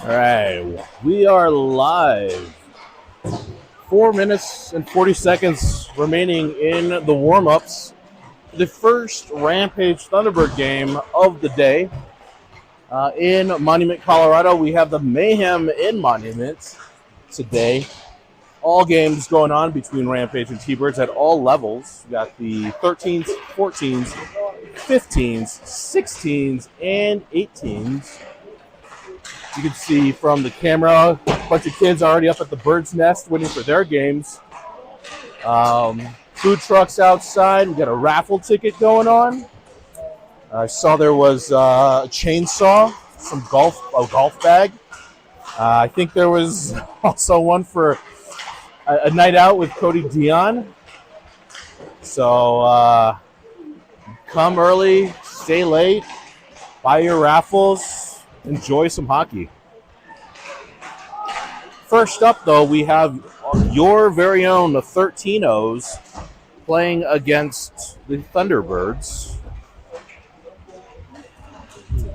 All right, we are live. 4 minutes and 40 seconds remaining in the warm-ups. The first Rampage Thunderbird game of the day. In Monument, Colorado, we have the Mayhem in Monument today. All games going on between Rampage and T-Birds at all levels. We got the 13s, 14s, 15s, 16s, and 18s. You can see from the camera, a bunch of kids already up at the bird's nest waiting for their games. Food trucks outside. We got a raffle ticket going on. I saw there was a chainsaw, a golf bag. I think there was also one for a night out with Cody Dion. So come early, stay late, buy your raffles, enjoy some hockey. First up, though, we have your very own 13-0s playing against the Thunderbirds.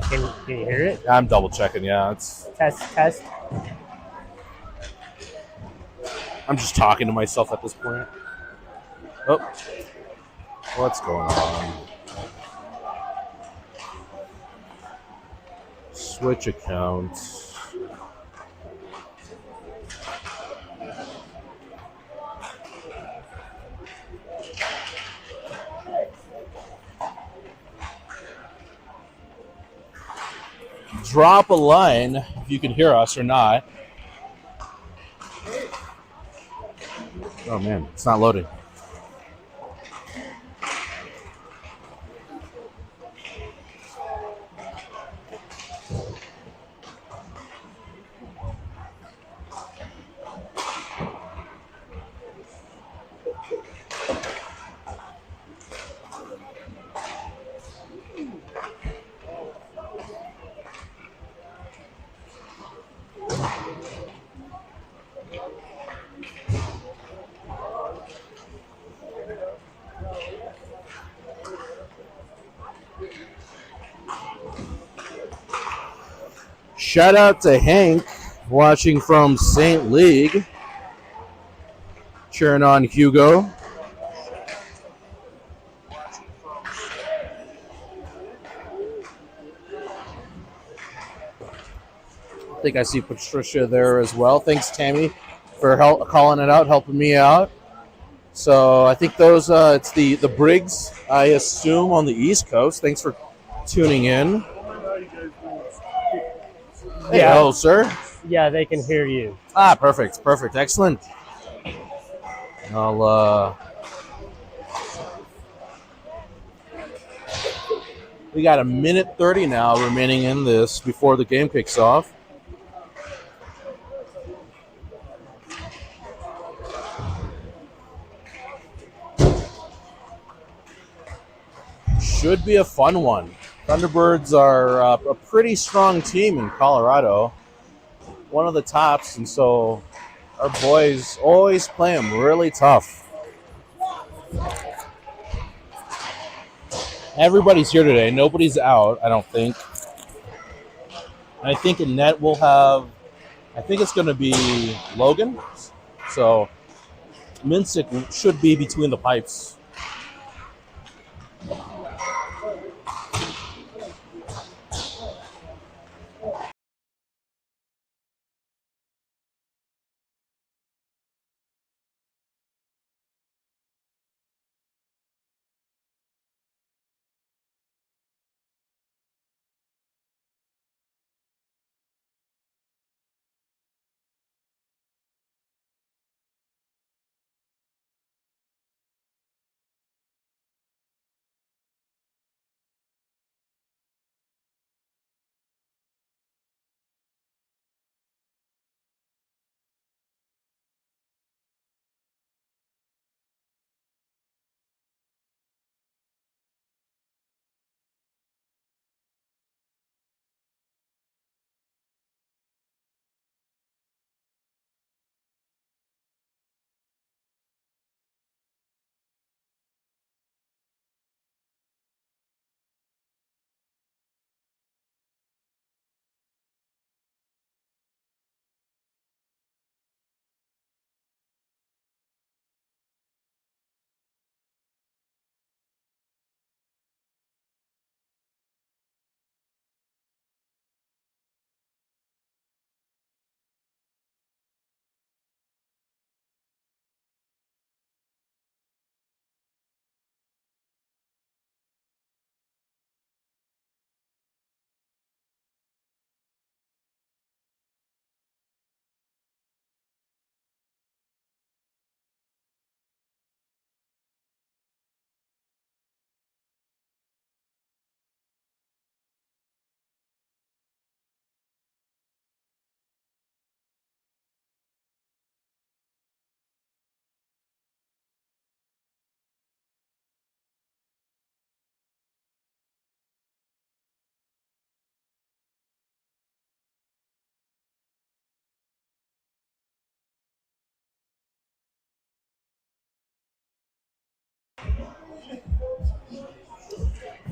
Can you hear it? I'm double checking, yeah. Test. I'm just talking to myself at this point. Oh, what's going on? Switch accounts. Drop a line if you can hear us or not. Oh man, it's not loading. Shout out to Hank, watching from St. League, cheering on Hugo. I think I see Patricia there as well. Thanks, Tammy, for calling it out, helping me out. So I think those it's the Briggs, I assume, on the East Coast. Thanks for tuning in. Hey, Yeah. hello, sir. Yeah, they can hear you. Perfect, excellent. We got a minute 30 now remaining in this before the game kicks off. Should be a fun one. Thunderbirds are a pretty strong team in Colorado, one of the tops, and so our boys always play them really tough. Everybody's here today. Nobody's out, I don't think. I think in net we'll have, I think it's going to be Logan. So Minsick should be between the pipes.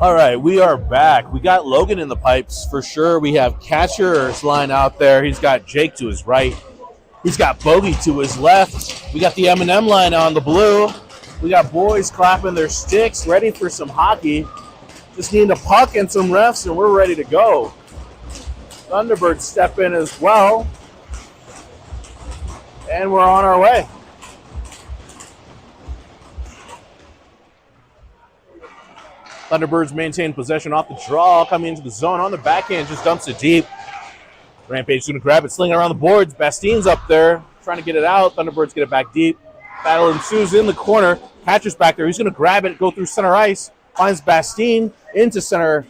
All right, we are back. We got Logan in the pipes for sure. We have Catcher's line out there. He's got Jake to his right. He's got Bogey to his left. We got the M&M line on the blue. We got boys clapping their sticks, ready for some hockey. Just need a puck and some refs, and we're ready to go. Thunderbirds step in as well. And we're on our way. Thunderbirds maintain possession off the draw, coming into the zone on the backhand, just dumps it deep. Rampage is going to grab it, slinging around the boards. Bastien's up there, trying to get it out. Thunderbirds get it back deep. Battle ensues in the corner. Catcher's back there. He's going to grab it, go through center ice. Finds Bastien into center.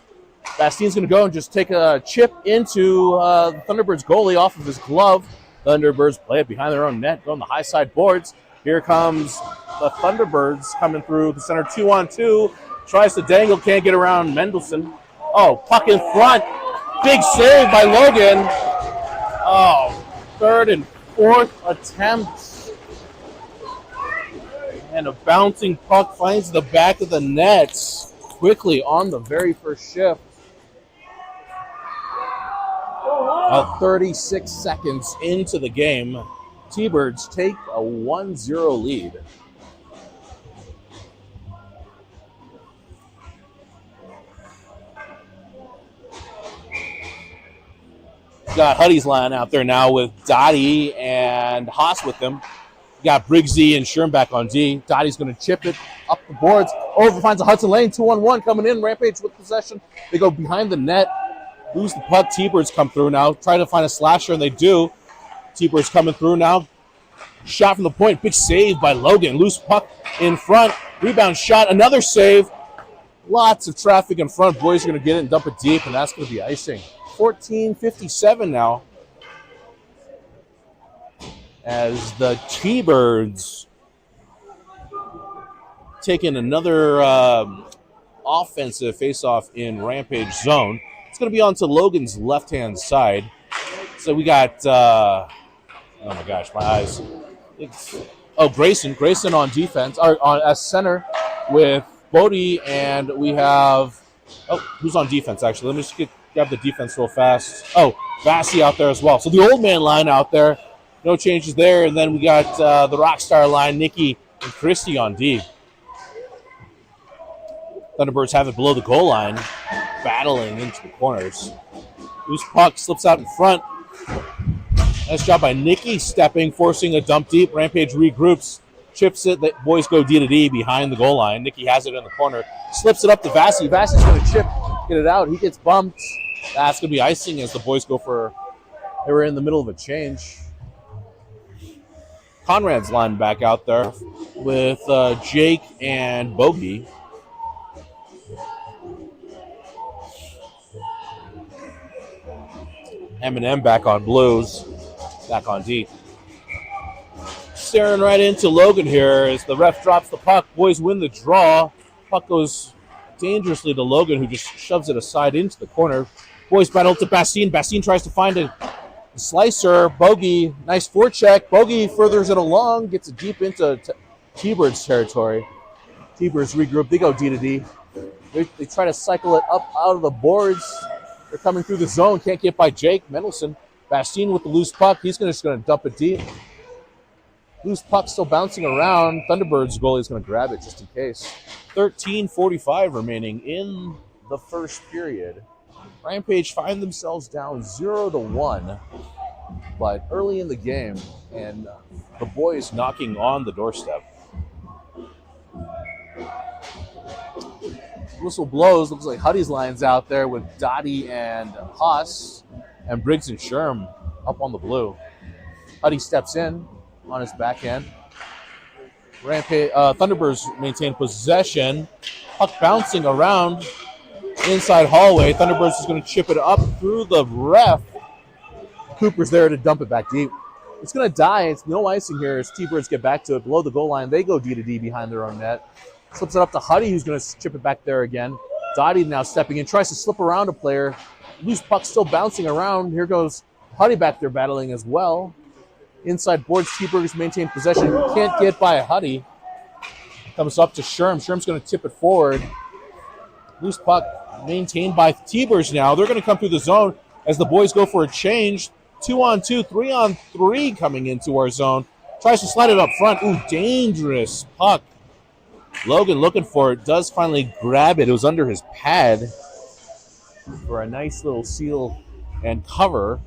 Bastien's going to go and just take a chip into the Thunderbirds goalie off of his glove. Thunderbirds play it behind their own net, going the high side boards. Here comes the Thunderbirds coming through the center 2-on-2. Tries to dangle, can't get around Mendelson. Oh, puck in front. Big save by Logan. Oh, third and fourth attempts. And a bouncing puck finds the back of the net quickly on the very first shift. 36 seconds into the game, T-Birds take a 1-0 lead. Got Huddy's line out there now with Dottie and Haas with them. Got Briggsy and Sherm back on D. Dottie's going to chip it up the boards. Over, finds a Hudson Lane, 2-on-1 coming in. Rampage with possession. They go behind the net. Lose the puck. T-Birds come through now. Try to find a slasher, and they do. T-Birds coming through now. Shot from the point. Big save by Logan. Loose puck in front. Rebound shot. Another save. Lots of traffic in front. Boys are going to get it and dump it deep, and that's going to be icing. 14:57 now. As the T-Birds taking another offensive face-off in Rampage zone. It's going to be onto Logan's left-hand side. So we got, oh my gosh, my eyes. Grayson on defense, or on as center with Bodie, and we have, who's on defense actually? Let me just grab the defense real fast. Oh, Vassy out there as well. So the old man line out there. No changes there. And then we got the Rockstar line, Nikki and Christy on D. Thunderbirds have it below the goal line, battling into the corners. Loose puck slips out in front. Nice job by Nikki stepping, forcing a dump deep. Rampage regroups, chips it. The boys go D to D behind the goal line. Nikki has it in the corner. Slips it up to Vassy. Vassy's going to chip, get it out. He gets bumped. That's going to be icing as the boys go for, they were in the middle of a change. Conrad's line back out there with Jake and Bogey. M&M back on blues, back on D. Staring right into Logan here as the ref drops the puck. Boys win the draw. Puck goes dangerously to Logan, who just shoves it aside into the corner. Boys battle to Bastien. Bastien tries to find a slicer. Bogey, nice forecheck. Bogey furthers it along, gets it deep into T-Birds territory. T-Birds regroup. They go D to D. They try to cycle it up out of the boards. They're coming through the zone. Can't get by Jake Mendelson. Bastien with the loose puck. He's just going to dump it deep. Loose puck still bouncing around. Thunderbirds goalie is going to grab it just in case. 13:45 remaining in the first period. Rampage find themselves down 0-1, but early in the game, and the boys knocking on the doorstep. Whistle blows. Looks like Huddy's line's out there with Dottie and Haas, and Briggs and Sherm up on the blue. Huddy steps in on his backhand. Rampage, Thunderbirds maintain possession. Puck bouncing around inside hallway. Thunderbirds is going to chip it up through the ref. Cooper's there to dump it back deep. It's going to die. It's no icing here as T-Birds get back to it. Below the goal line, they go D to D behind their own net. Slips it up to Huddy, who's going to chip it back there again. Dottie now stepping in, tries to slip around a player. Loose puck still bouncing around. Here goes Huddy back there battling as well. Inside boards, T-Birds maintain possession. Can't get by Huddy. Comes up to Sherm. Sherm's going to tip it forward. Loose puck maintained by T-Birds now. They're going to come through the zone as the boys go for a change. 2-on-2, 3-on-3 coming into our zone. Tries to slide it up front. Ooh, dangerous puck. Logan looking for it. Does finally grab it. It was under his pad for a nice little seal and cover.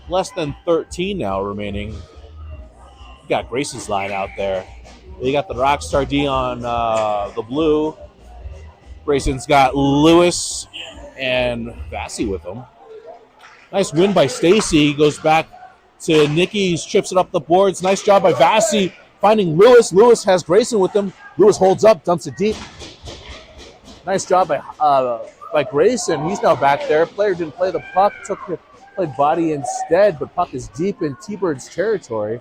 Less than 13 now remaining. You got Grayson's line out there. You got the Rockstar D on the blue. Grayson's got Lewis and Vassy with him. Nice win by Stacy. Goes back to Nikki. Trips it up the boards. Nice job by Vassy finding Lewis. Lewis has Grayson with him. Lewis holds up, dumps it deep. Nice job by Grayson. He's now back there. Player didn't play the puck. Played body instead, but puck is deep in T-Birds territory.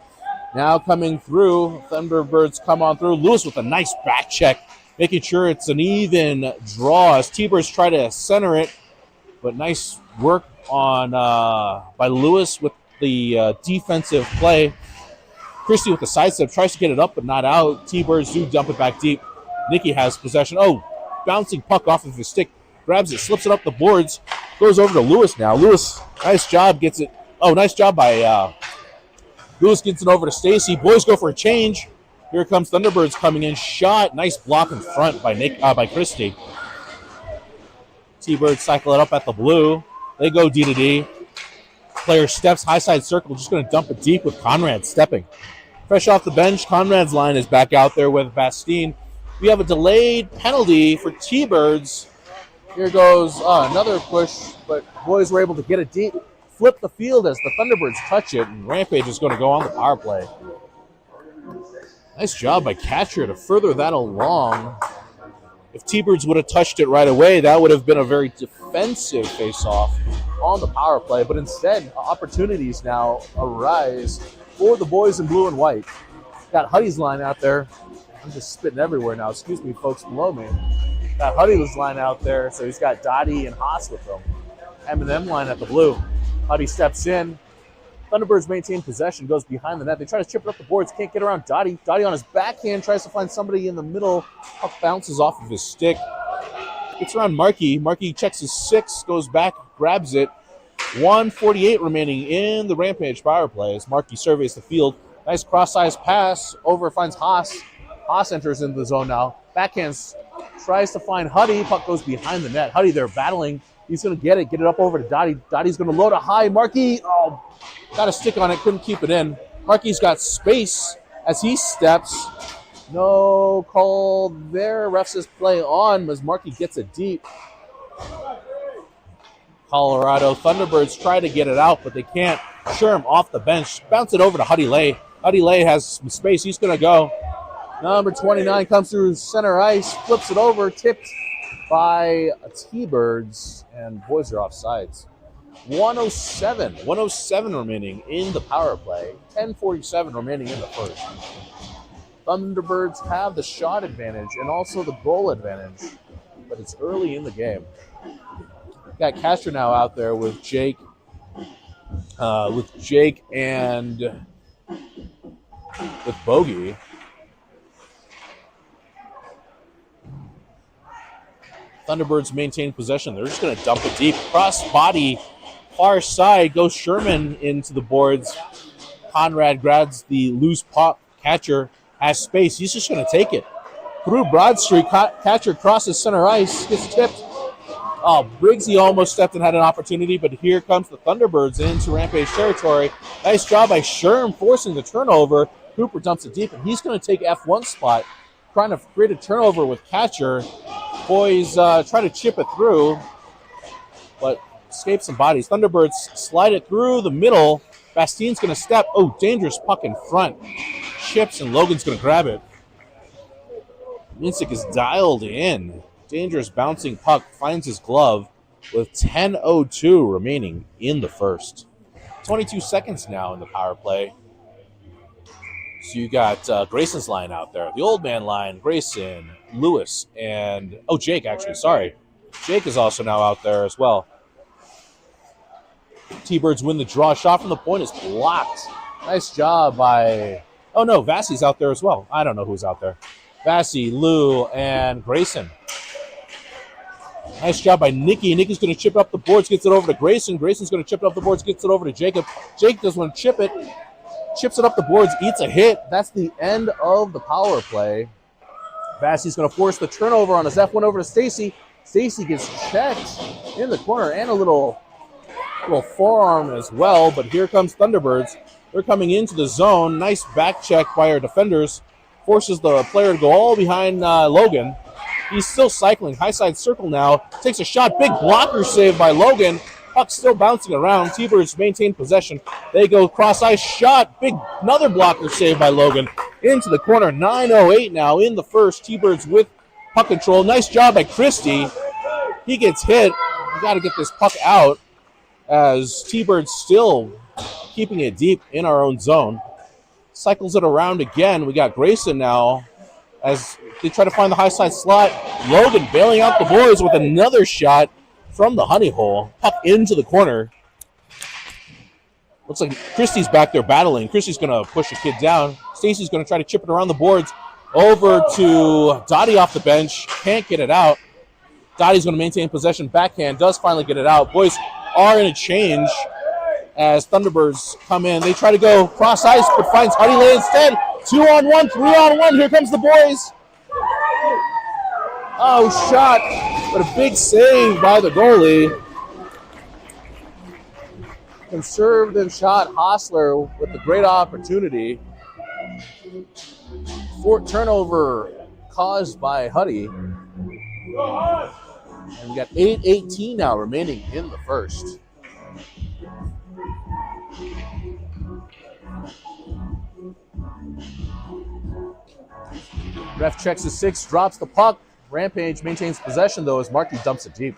Now coming through, Thunderbirds come on through. Lewis with a nice back check, making sure it's an even draw as T-Birds try to center it. But nice work on by Lewis with the defensive play. Christie with the sidestep tries to get it up, but not out. T-Birds do dump it back deep. Nikki has possession. Oh, bouncing puck off of his stick. Grabs it, slips it up the boards. Goes over to Lewis now. Lewis, nice job, gets it. Oh, nice job by Lewis, gets it over to Stacy. Boys go for a change. Here comes Thunderbirds coming in. Shot. Nice block in front by Christie. T-Birds cycle it up at the blue. They go D to D. Player steps, high side circle, just going to dump it deep with Conrad stepping. Fresh off the bench, Conrad's line is back out there with Bastine. We have a delayed penalty for T-Birds. Here goes another push, but boys were able to get it deep. Flip the field as the Thunderbirds touch it, and Rampage is going to go on the power play. Nice job by Catcher to further that along. If T-Birds would have touched it right away, that would have been a very defensive face-off on the power play. But instead, opportunities now arise for the boys in blue and white. Got Huddy's line out there. I'm just spitting everywhere now. Excuse me, folks below me. Got Huddy's line out there, so he's got Dottie and Haas with him. M&M line at the blue. Huddy steps in. Thunderbirds maintain possession, goes behind the net. They try to chip it up the boards, can't get around Dottie. Dottie on his backhand tries to find somebody in the middle. Puck bounces off of his stick. Gets around Markey. Markey checks his six, goes back, grabs it. 1:48 remaining in the Rampage power play as Markey surveys the field. Nice cross-size pass. Over finds Haas. Haas enters into the zone now. Backhands tries to find Huddy. Puck goes behind the net. Huddy, they're battling. He's going to get it up over to Dottie. Dottie's going to load a high. Markey, got a stick on it, couldn't keep it in. Markey's got space as he steps. No call there. Ref says play on as Markey gets it deep. Colorado Thunderbirds try to get it out, but they can't. Sherm off the bench. Bounce it over to Huddy Lay. Huddy Lay has some space. He's going to go. Number 29 comes through center ice, flips it over, tipped by T-Birds, and boys are off sides. 107 remaining in the power play. 10:47 remaining in the first. Thunderbirds have the shot advantage and also the goal advantage, but it's early in the game. Got Castro now out there with Jake and with Bogey. Thunderbirds maintain possession. They're just going to dump it deep. Cross body, far side, goes Sherman into the boards. Conrad grabs the loose puck. Catcher has space. He's just going to take it. Through Broad Street, Catcher crosses center ice, gets tipped. Briggsy almost stepped and had an opportunity, but here comes the Thunderbirds into Rampage territory. Nice job by Sherm forcing the turnover. Cooper dumps it deep, and he's going to take F1 spot, trying to create a turnover with Catcher. Boys try to chip it through, but escape some bodies. Thunderbirds slide it through the middle. Bastine's going to step. Oh, dangerous puck in front. Chips, and Logan's going to grab it. Minsick is dialed in. Dangerous bouncing puck finds his glove with 10:02 remaining in the first. 22 seconds now in the power play. So you got Grayson's line out there. The old man line, Grayson, Lewis, and Jake actually, sorry. Jake is also now out there as well. T-Birds win the draw. Shot from the point is blocked. Nice job by, Vassy's out there as well. I don't know who's out there. Vassy, Lou, and Grayson. Nice job by Nikki. Nikki's going to chip it up the boards, gets it over to Grayson. Grayson's going to chip it up the boards, gets it over to Jacob. Jake doesn't want to chip it. Chips it up the boards, eats a hit. That's the end of the power play. Vassie's going to force the turnover on his F1 over to Stacy. Stacy gets checked in the corner and a little forearm as well. But here comes Thunderbirds. They're coming into the zone. Nice back check by our defenders. Forces the player to go all behind Logan. He's still cycling. High side circle now. Takes a shot. Big blocker save by Logan. Puck still bouncing around. T-Birds maintain possession. They go cross-ice shot. Big another blocker save by Logan. Into the corner. 9:08 now in the first. T-Birds with puck control. Nice job by Christie. He gets hit. We got to get this puck out as T-Birds still keeping it deep in our own zone. Cycles it around again. We got Grayson now as they try to find the high side slot. Logan bailing out the boys with another shot from the honey hole. Puck into the corner. Looks like Christie's back there battling. Christie's going to push a kid down. Stacy's going to try to chip it around the boards. Over to Dottie off the bench. Can't get it out. Dottie's going to maintain possession. Backhand does finally get it out. Boys are in a change as Thunderbirds come in. They try to go cross ice, but finds Huddy Lay instead. 2-on-1, 3-on-1. Here comes the boys. Oh, shot. But a big save by the goalie. Conservative shot. Hostler with a great opportunity. Turnover caused by Huddy. And we got 8:18 now remaining in the first. Ref checks his 6, drops the puck. Rampage maintains possession, though, as Markey dumps it deep.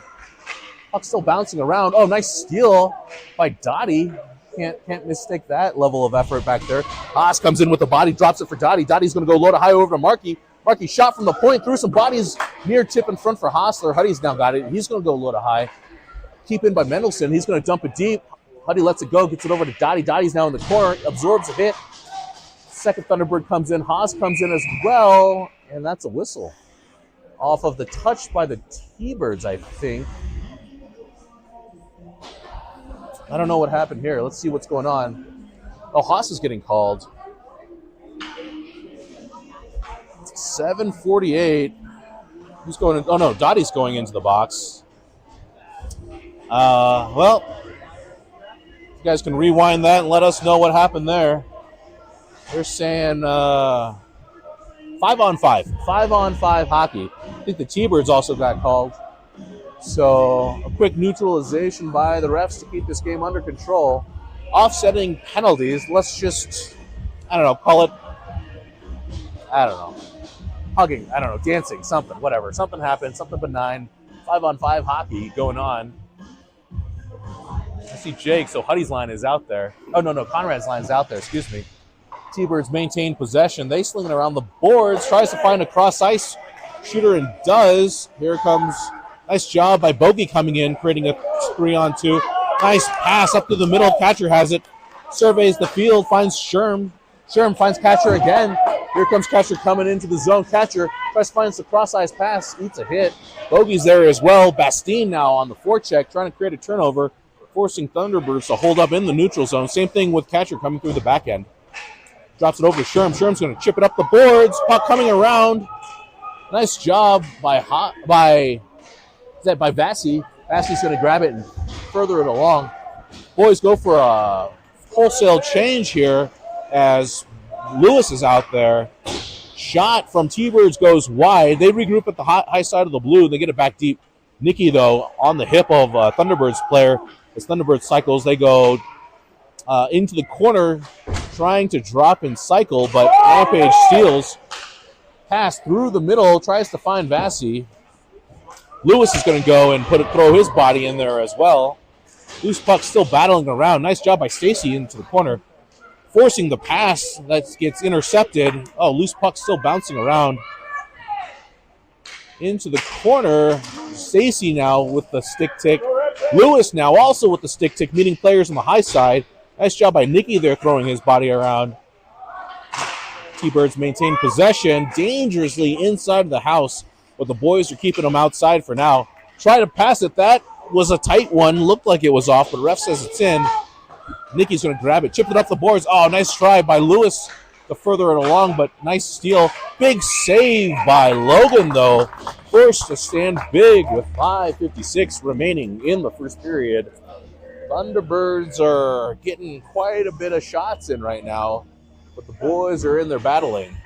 Puck still bouncing around. Oh, nice steal by Dottie. Can't mistake that level of effort back there. Haas comes in with the body, drops it for Dottie. Dottie's going to go low to high over to Markey. Markey shot from the point, threw some bodies near tip in front for Hostler. Huddy's now got it. He's going to go low to high. Keep in by Mendelson. He's going to dump it deep. Huddy lets it go, gets it over to Dottie. Dottie's now in the corner, absorbs a hit. Second Thunderbird comes in. Haas comes in as well, and that's a whistle. Off of the touch by the T-Birds, I think. I don't know what happened here. Let's see what's going on. Oh, Haas is getting called. 7:48. Who's going in? Oh, no, Dottie's going into the box. Well, you guys can rewind that and let us know what happened there. They're saying 5-on-5. 5-on-5 hockey. I think the T-Birds also got called. So a quick neutralization by the refs to keep this game under control. Offsetting penalties. Let's just, call it, hugging, dancing, something, whatever. Something happened, something benign. 5-on-5 hockey going on. I see Jake, so Huddy's line is out there. Oh, no, Conrad's line is out there, excuse me. T-Birds maintain possession. They sling it around the boards, tries to find a cross-ice shooter and does. Here comes, nice job by Bogey coming in, creating a 3-on-2. Nice pass up to the middle. Catcher has it. Surveys the field, finds Sherm. Sherm finds Catcher again. Here comes Catcher coming into the zone. Catcher tries to find the cross-ice pass, eats a hit. Bogey's there as well. Bastine now on the forecheck, trying to create a turnover, forcing Thunderbirds to hold up in the neutral zone. Same thing with Catcher coming through the back end. Drops it over to Sherm. Sherm's going to chip it up the boards. Puck coming around. Nice job by Vassie. Vassie's going to grab it and further it along. Boys go for a wholesale change here as Lewis is out there. Shot from T-Birds goes wide. They regroup at the high side of the blue. They get it back deep. Nikki, though, on the hip of Thunderbirds player. As Thunderbirds cycles, they go into the corner, trying to drop and cycle, but Rampage steals. Pass through the middle, tries to find Vassie. Lewis is going to go and throw his body in there as well. Loose puck still battling around. Nice job by Stacy into the corner. Forcing the pass that gets intercepted. Oh, loose puck still bouncing around. Into the corner. Stacy now with the stick tick. Lewis now also with the stick tick, meeting players on the high side. Nice job by Nikki there throwing his body around. T-Birds maintain possession dangerously inside of the house, but the boys are keeping them outside for now. Try to pass it. That was a tight one. Looked like it was off, but ref says it's in. Nicky's going to grab it. Chip it up the boards. Oh, nice try by Lewis to further it along, but nice steal. Big save by Logan, though. Forced to stand big with 5:56 remaining in the first period. Thunderbirds are getting quite a bit of shots in right now, but the boys are in there battling.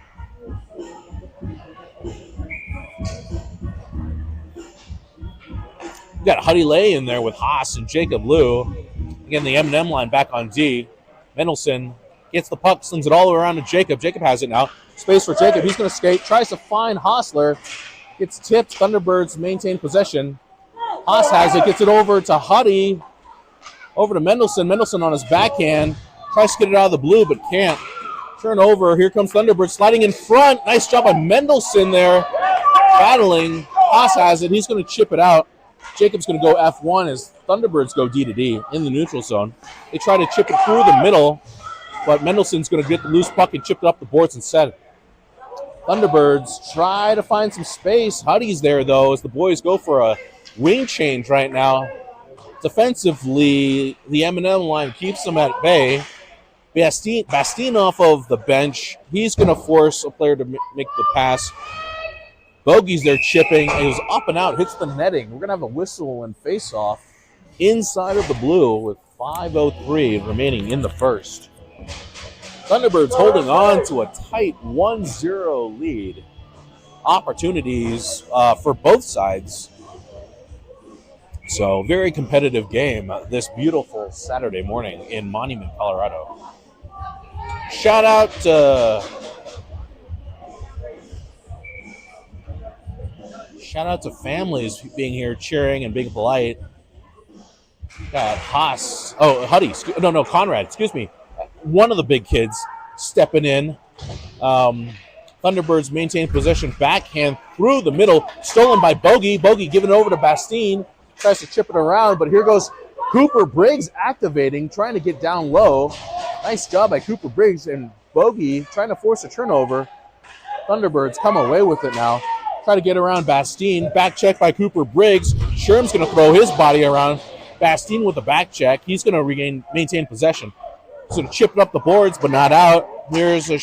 You got Huddy Lay in there with Haas and Jacob Liu. Again, the M&M line back on D. Mendelson gets the puck, slings it all around to Jacob. Jacob has it now. Space for Jacob. He's going to skate. Tries to find Hostler. Gets tipped. Thunderbirds maintain possession. Haas has it. Gets it over to Huddy. Over to Mendelson. Mendelson on his backhand. Tries to get it out of the blue, but can't. Turnover. Here comes Thunderbirds sliding in front. Nice job by Mendelson there. Battling. Haas has it. He's going to chip it out. Jacob's going to go F1 as Thunderbirds go D to D in the neutral zone. They try to chip it through the middle, but Mendelson's going to get the loose puck and chip it up the boards instead. Thunderbirds try to find some space. Huddy's there, though, as the boys go for a wing change right now. Defensively, the M&M line keeps them at bay. Bastien off of the bench. He's going to force a player to make the pass. Bogey's there chipping. It was up and out, hits the netting. We're going to have a whistle and face-off inside of the blue with 5:03 remaining in the first. Thunderbirds holding on to a tight 1-0 lead. Opportunities for both sides. So, very competitive game this beautiful Saturday morning in Monument, Colorado. Shout out to families being here, cheering and being polite. Got Haas. Oh, Huddy. Conrad. Excuse me. One of the big kids stepping in. Thunderbirds maintain possession. Backhand through the middle. Stolen by Bogey. Bogey giving it over to Bastien. Tries to chip it around, but here goes Cooper Briggs activating, trying to get down low. Nice job by Cooper Briggs, and Bogey trying to force a turnover. Thunderbirds come away with it now. Try to get around Bastien. Back check by Cooper Briggs. Sherm's going to throw his body around. Bastien with the back check. He's going to maintain possession. He's going to chip it up the boards, but not out. Here's a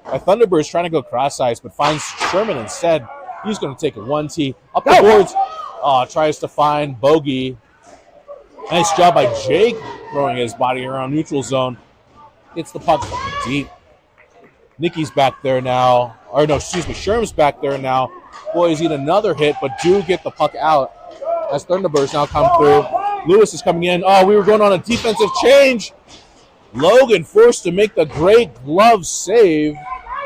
by Thunderbirds trying to go cross-ice, but finds Sherman instead. He's going to take a 1-T up the boards. Tries to find Bogey. Nice job by Jake throwing his body around neutral zone. Gets the puck deep. Nicky's back there now. Sherm's back there now. Boys eat another hit, but do get the puck out as Thunderbirds now come through. Lewis is coming in. We were going on a defensive change. Logan forced to make the great glove save.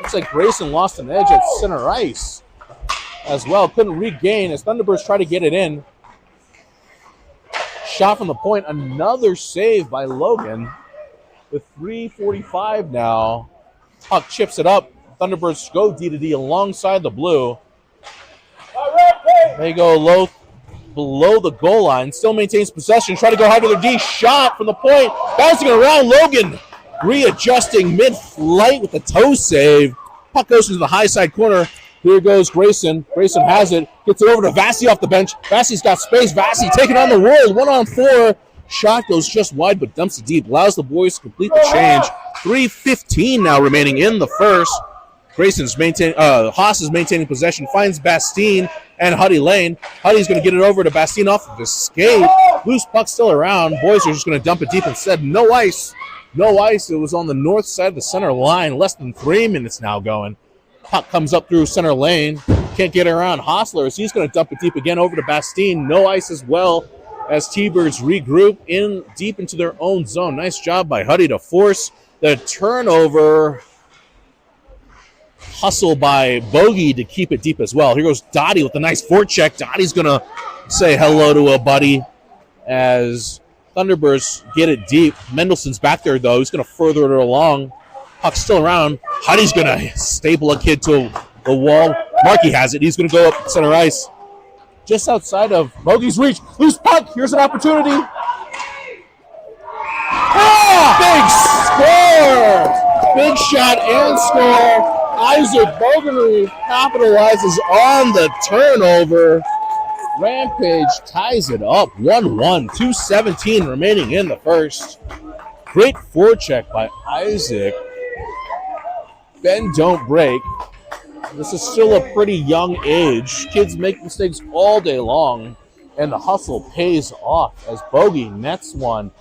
Looks like Grayson lost an edge at center ice as well. Couldn't regain as Thunderbirds try to get it in. Shot from the point. Another save by Logan with 3:45 now. Puck chips it up. Thunderbirds go D to D alongside the blue. They go low below the goal line. Still maintains possession. Try to go high to their D. Shot from the point. Bouncing around. Logan readjusting mid-flight with a toe save. Puck goes into the high side corner. Here goes Grayson. Grayson has it. Gets it over to Vassy off the bench. Vassy's got space. Vassy taking on the world. 1-on-4. Shot goes just wide but dumps it deep. Allows the boys to complete the change. 3:15 now remaining in the first. Haas is maintaining possession. Finds Bastien and Huddy Lane. Huddy's going to get it over to Bastien off of his skate. Loose puck still around. Boys are just going to dump it deep instead. No ice. No ice. It was on the north side of the center line. Less than 3 minutes now going. Puck comes up through center lane. Can't get around Hostler as he's going to dump it deep again over to Bastien. No ice as well as T-Birds regroup in deep into their own zone. Nice job by Huddy to force the turnover. Hustle by Bogey to keep it deep as well. Here goes Dottie with a nice forecheck. Dottie's going to say hello to a buddy as Thunderbirds get it deep. Mendelson's back there, though. He's going to further it along. Puck's still around. Huddy's going to staple a kid to the wall. Markey has it. He's going to go up center ice. Just outside of Bogey's reach. Loose puck. Here's an opportunity. Big score! Big shot and score. Isaac Bogey capitalizes on the turnover. Rampage ties it up 1-1, 2:17 remaining in the first. Great forecheck by Isaac. Bend, don't break. This is still a pretty young age. Kids make mistakes all day long, and the hustle pays off as Bogey nets one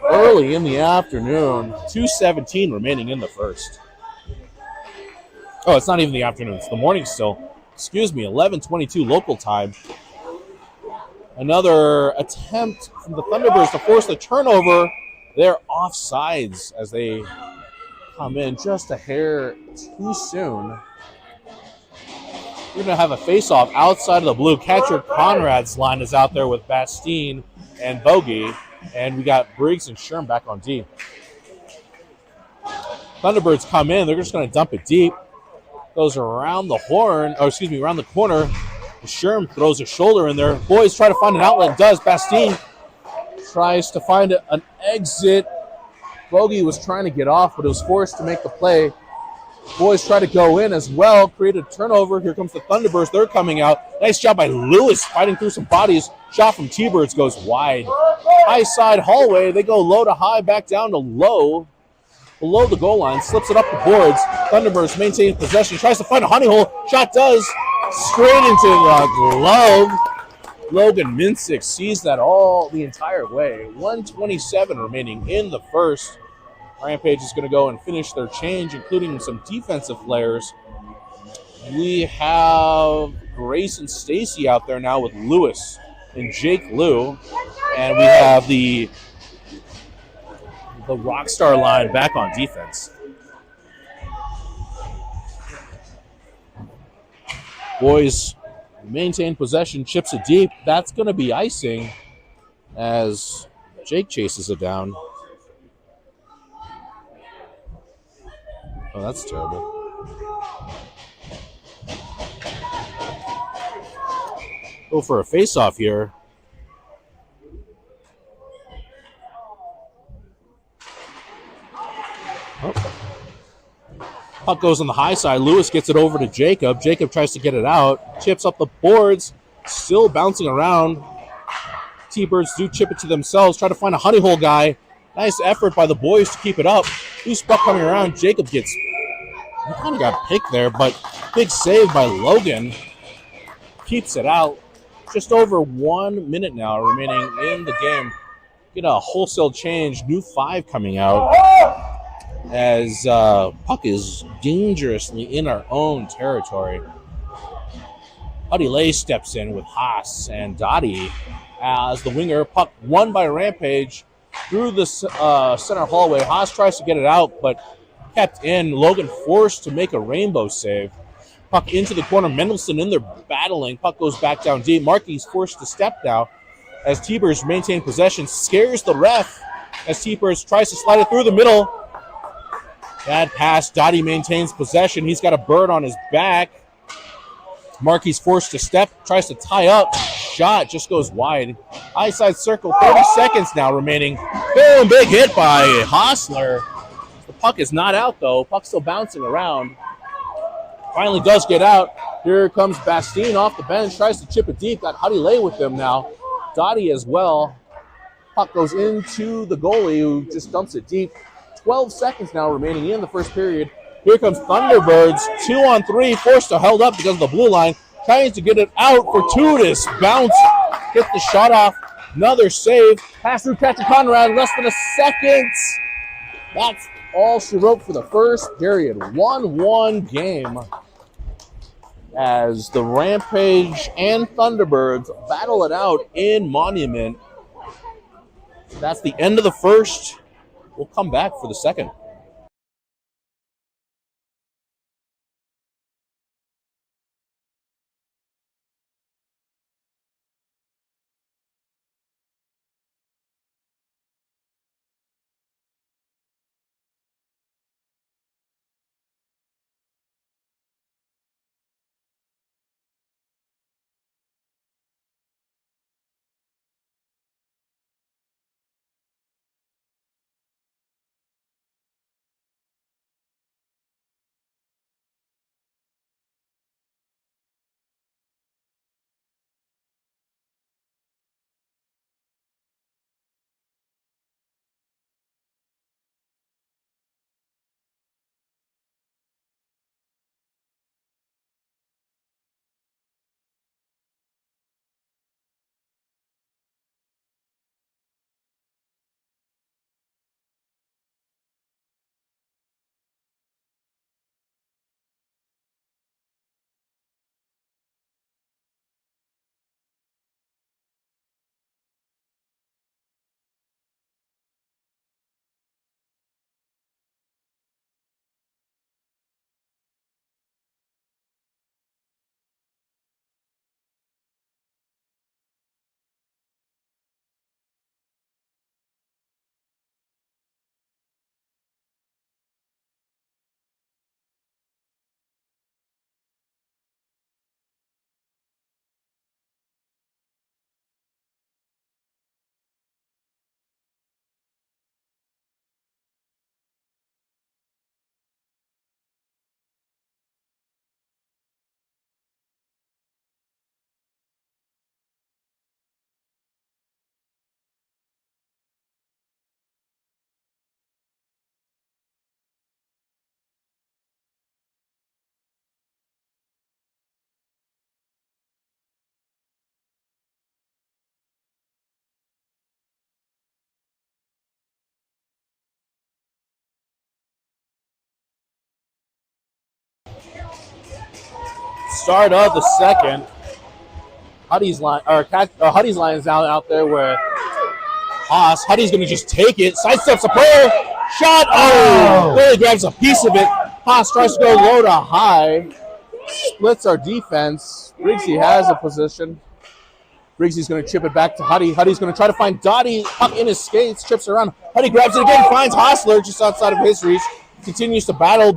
early in the afternoon. 2:17 remaining in the first. Oh, it's not even the afternoon. It's the morning still. Excuse me, 11:22 local time. Another attempt from the Thunderbirds to force the turnover. They're offsides as they come in just a hair too soon. We're going to have a face-off outside of the blue. Catcher Conrad's line is out there with Bastine and Bogey. And we got Briggs and Sherm back on D. Thunderbirds come in. They're just going to dump it deep. Goes around the horn, around the corner. Sherm throws a shoulder in there. Boys try to find an outlet. Does. Bastine tries to find an exit. Bogey was trying to get off, but it was forced to make the play. Boys try to go in as well, create a turnover. Here comes the Thunderbirds. They're coming out. Nice job by Lewis fighting through some bodies. Shot from T-Birds goes wide. High side hallway. They go low to high, back down to low. Below the goal line, slips it up the boards. Thunderbirds maintain possession. Tries to find a honey hole. Shot does. Straight into the glove. Logan Minsick sees that all the entire way. 1:27 remaining in the first. Rampage is going to go and finish their change, including some defensive players. We have Grace and Stacy out there now with Lewis and Jake Liu. And we have the Rockstar line back on defense. Boys maintain possession, chips it deep. That's going to be icing as Jake chases it down. Oh, that's terrible. Go for a face-off here. Oh. Puck goes on the high side. Lewis gets it over to Jacob. Jacob tries to get it out. Chips up the boards. Still bouncing around. T-Birds do chip it to themselves. Try to find a honey hole guy. Nice effort by the boys to keep it up. Loose puck coming around. Jacob he kind of got picked there, but big save by Logan. Keeps it out. Just over 1 minute now remaining in the game. Get a wholesale change. New 5 coming out. As puck is dangerously in our own territory. Buddy Lay steps in with Haas and Dottie as the winger. Puck won by Rampage through the center hallway. Haas tries to get it out, but kept in. Logan forced to make a rainbow save. Puck into the corner. Mendelson in there battling. Puck goes back down deep. Markey's forced to step now as T-Birds maintain possession. Scares the ref as T-Birds tries to slide it through the middle. Bad pass. Dottie maintains possession. He's got a bird on his back. Markey's forced to step. Tries to tie up. Shot just goes wide. High side circle. 30 seconds now remaining. Boom. Big hit by Hostler. The puck is not out, though. Puck's still bouncing around. Finally does get out. Here comes Bastine off the bench. Tries to chip it deep. Got Huddy Lay with him now. Dottie as well. Puck goes into the goalie who just dumps it deep. 12 seconds now remaining in the first period. Here comes Thunderbirds. 2-on-3. Forced to held up because of the blue line. Trying to get it out. Fortuitous bounce. Get the shot off. Another save. Pass through catcher Conrad. Less than a second. That's all she wrote for the first period. 1-1 game as the Rampage and Thunderbirds battle it out in Monument. That's the end of the first. We'll come back for the second. start of the second. Huddy's line is down out there where Haas. Huddy's going to just take it. Sidesteps a player. Shot. Oh! Barely grabs a piece of it. Haas tries to go low to high. Splits our defense. Briggsy has a position. Briggsy's going to chip it back to Huddy. Huddy's going to try to find Dottie. Puck in his skates. Chips around. Huddy grabs it again. Finds Hostler just outside of his reach. Continues to battle.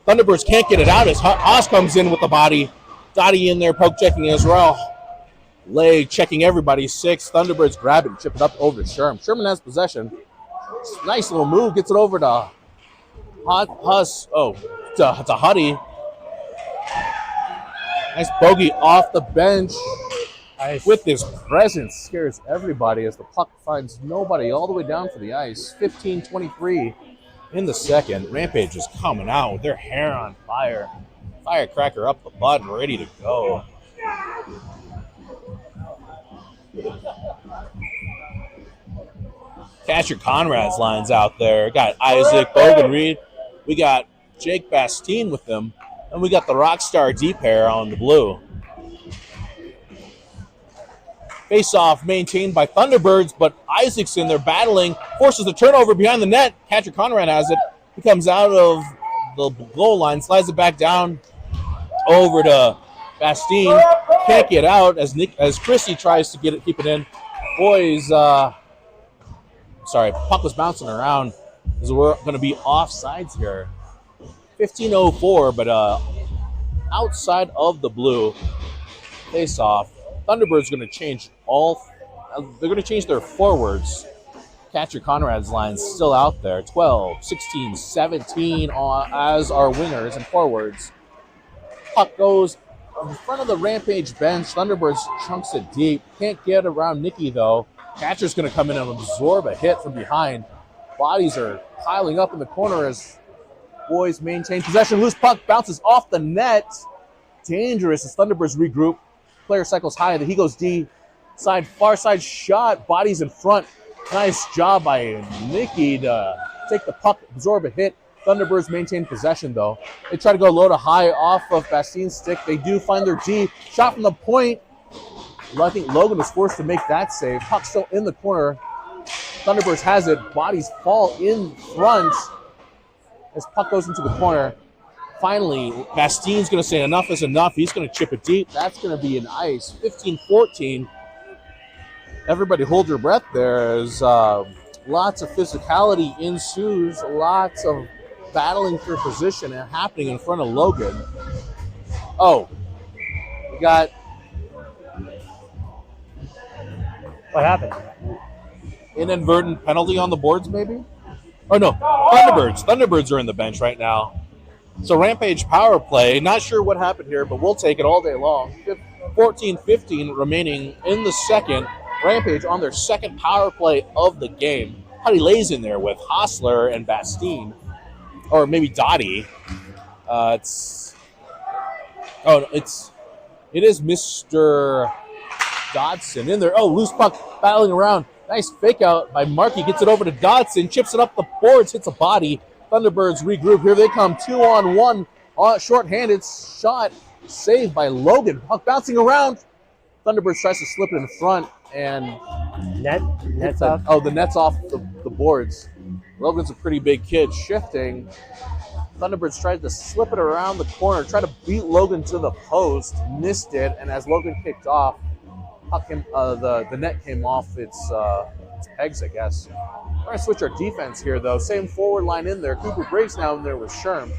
Thunderbirds can't get it out as Haas comes in with the body. Dottie in there poke checking as well. Leg checking everybody. 6. Thunderbirds grab it and chip it up over to Sherm. Sherman has possession. Nice little move. Gets it over to to Huddy. Nice bogey off the bench. Nice. With his presence. Scares everybody as the puck finds nobody all the way down for the ice. 15-23 in the second. Rampage is coming out with their hair on fire. Firecracker up the butt and ready to go. Catcher Conrad's lines out there. Got Isaac, Bogan Reed. We got Jake Bastine with them. And we got the Rockstar D pair on the blue. Face-off maintained by Thunderbirds, but Isaac's in there battling. Forces the turnover behind the net. Catcher Conrad has it. He comes out of the goal line, slides it back down over to Bastine. Can't get out as Chrissy tries to keep it in. Boys, puck was bouncing around as we're going to be offsides here. 15:04, but outside of the blue face-off. Thunderbirds going to change they're going to change their forwards. Catcher Conrad's line's still out there. 12, 16, 17 as our wingers and forwards. Puck goes in front of the Rampage bench. Thunderbirds chunks it deep. Can't get around Nicky, though. Catcher's going to come in and absorb a hit from behind. Bodies are piling up in the corner as boys maintain possession. Loose puck bounces off the net. Dangerous as Thunderbirds regroup. Player cycles high. He goes D. Far side shot. Bodies in front. Nice job by Nicky to take the puck, absorb a hit. Thunderbirds maintain possession, though. They try to go low to high off of Bastine's stick. They do find their D. Shot from the point. I think Logan was forced to make that save. Puck still in the corner. Thunderbirds has it. Bodies fall in front as puck goes into the corner. Finally, Bastine's going to say enough is enough. He's going to chip it deep. That's going to be an ice. 15-14. Everybody hold your breath there as lots of physicality ensues. Lots of battling for position and happening in front of Logan. Oh, we got... What happened? Inadvertent penalty on the boards, maybe? Oh, no. Thunderbirds. Thunderbirds are in the bench right now. So Rampage power play. Not sure what happened here, but we'll take it all day long. 14-15 remaining in the second. Rampage on their second power play of the game. Huddy lays in there with Hostler and Bastine. Or maybe Dottie. It is Mr. Dodson in there. Oh, loose puck battling around. Nice fake out by Markey. Gets it over to Dodson. Chips it up the boards. Hits a body. Thunderbirds regroup. Here they come. 2-on-1. Short-handed shot. Saved by Logan. Puck bouncing around. Thunderbirds tries to slip it in front. And Net's off. Oh, the net's off the boards. Logan's a pretty big kid. Shifting. Thunderbirds tried to slip it around the corner. Tried to beat Logan to the post. Missed it. And as Logan kicked off, the net came off its pegs, I guess. We're going to switch our defense here, though. Same forward line in there. Cooper Briggs now in there with Sherm.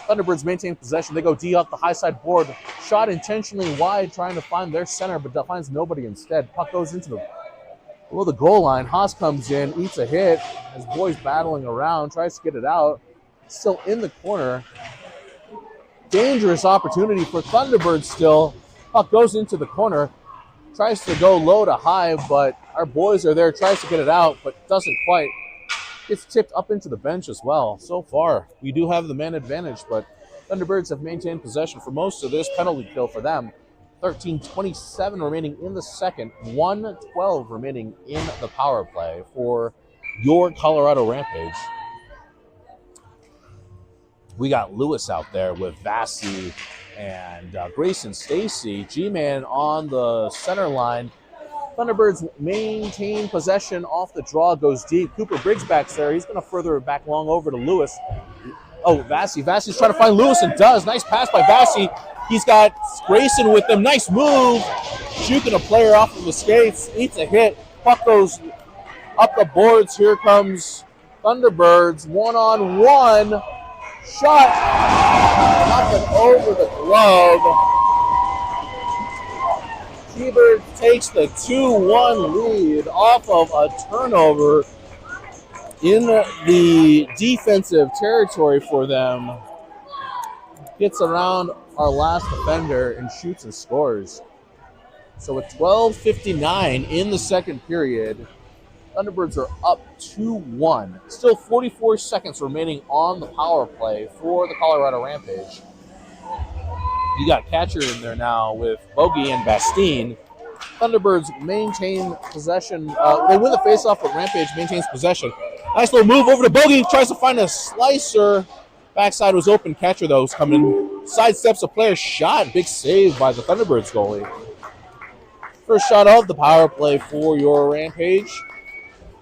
Thunderbirds maintain possession. They go D off the high side board. Shot intentionally wide, trying to find their center, but finds nobody instead. Puck goes into below the goal line. Haas comes in, eats a hit. As boys battling around, tries to get it out. Still in the corner. Dangerous opportunity for Thunderbirds still. Puck goes into the corner. Tries to go low to high, but our boys are there. Tries to get it out, but doesn't quite. Gets tipped up into the bench as well. So far, we do have the man advantage, but Thunderbirds have maintained possession for most of this. Penalty kill for them. 13:27 remaining in the second. 1:12 remaining in the power play for your Colorado Rampage. We got Lewis out there with Vassy and Grayson Stacy. G-Man on the center line. Thunderbirds maintain possession off the draw, goes deep. Cooper Briggs back there. He's going to further it back long over to Lewis. Oh, Vassy. Vassy's trying to find Lewis and does. Nice pass by Vassy. He's got Grayson with him. Nice move. Juking a player off of the skates. Eats a hit. Puck goes up the boards. Here comes Thunderbirds. One-on-one. Shot. Nothing over the glove. T-Bird takes the 2-1 lead off of a turnover in the defensive territory for them. Gets around our last defender and shoots and scores. So with 12:59 in the second period, Thunderbirds are up 2-1. Still 44 seconds remaining on the power play for the Colorado Rampage. You got catcher in there now with Bogey and Bastine. Thunderbirds maintain possession. They win the faceoff, but Rampage maintains possession. Nice little move over to Bogey. Tries to find a slicer. Backside was open. Catcher, though, is coming. Sidesteps a player. Shot. Big save by the Thunderbirds goalie. First shot of the power play for your Rampage.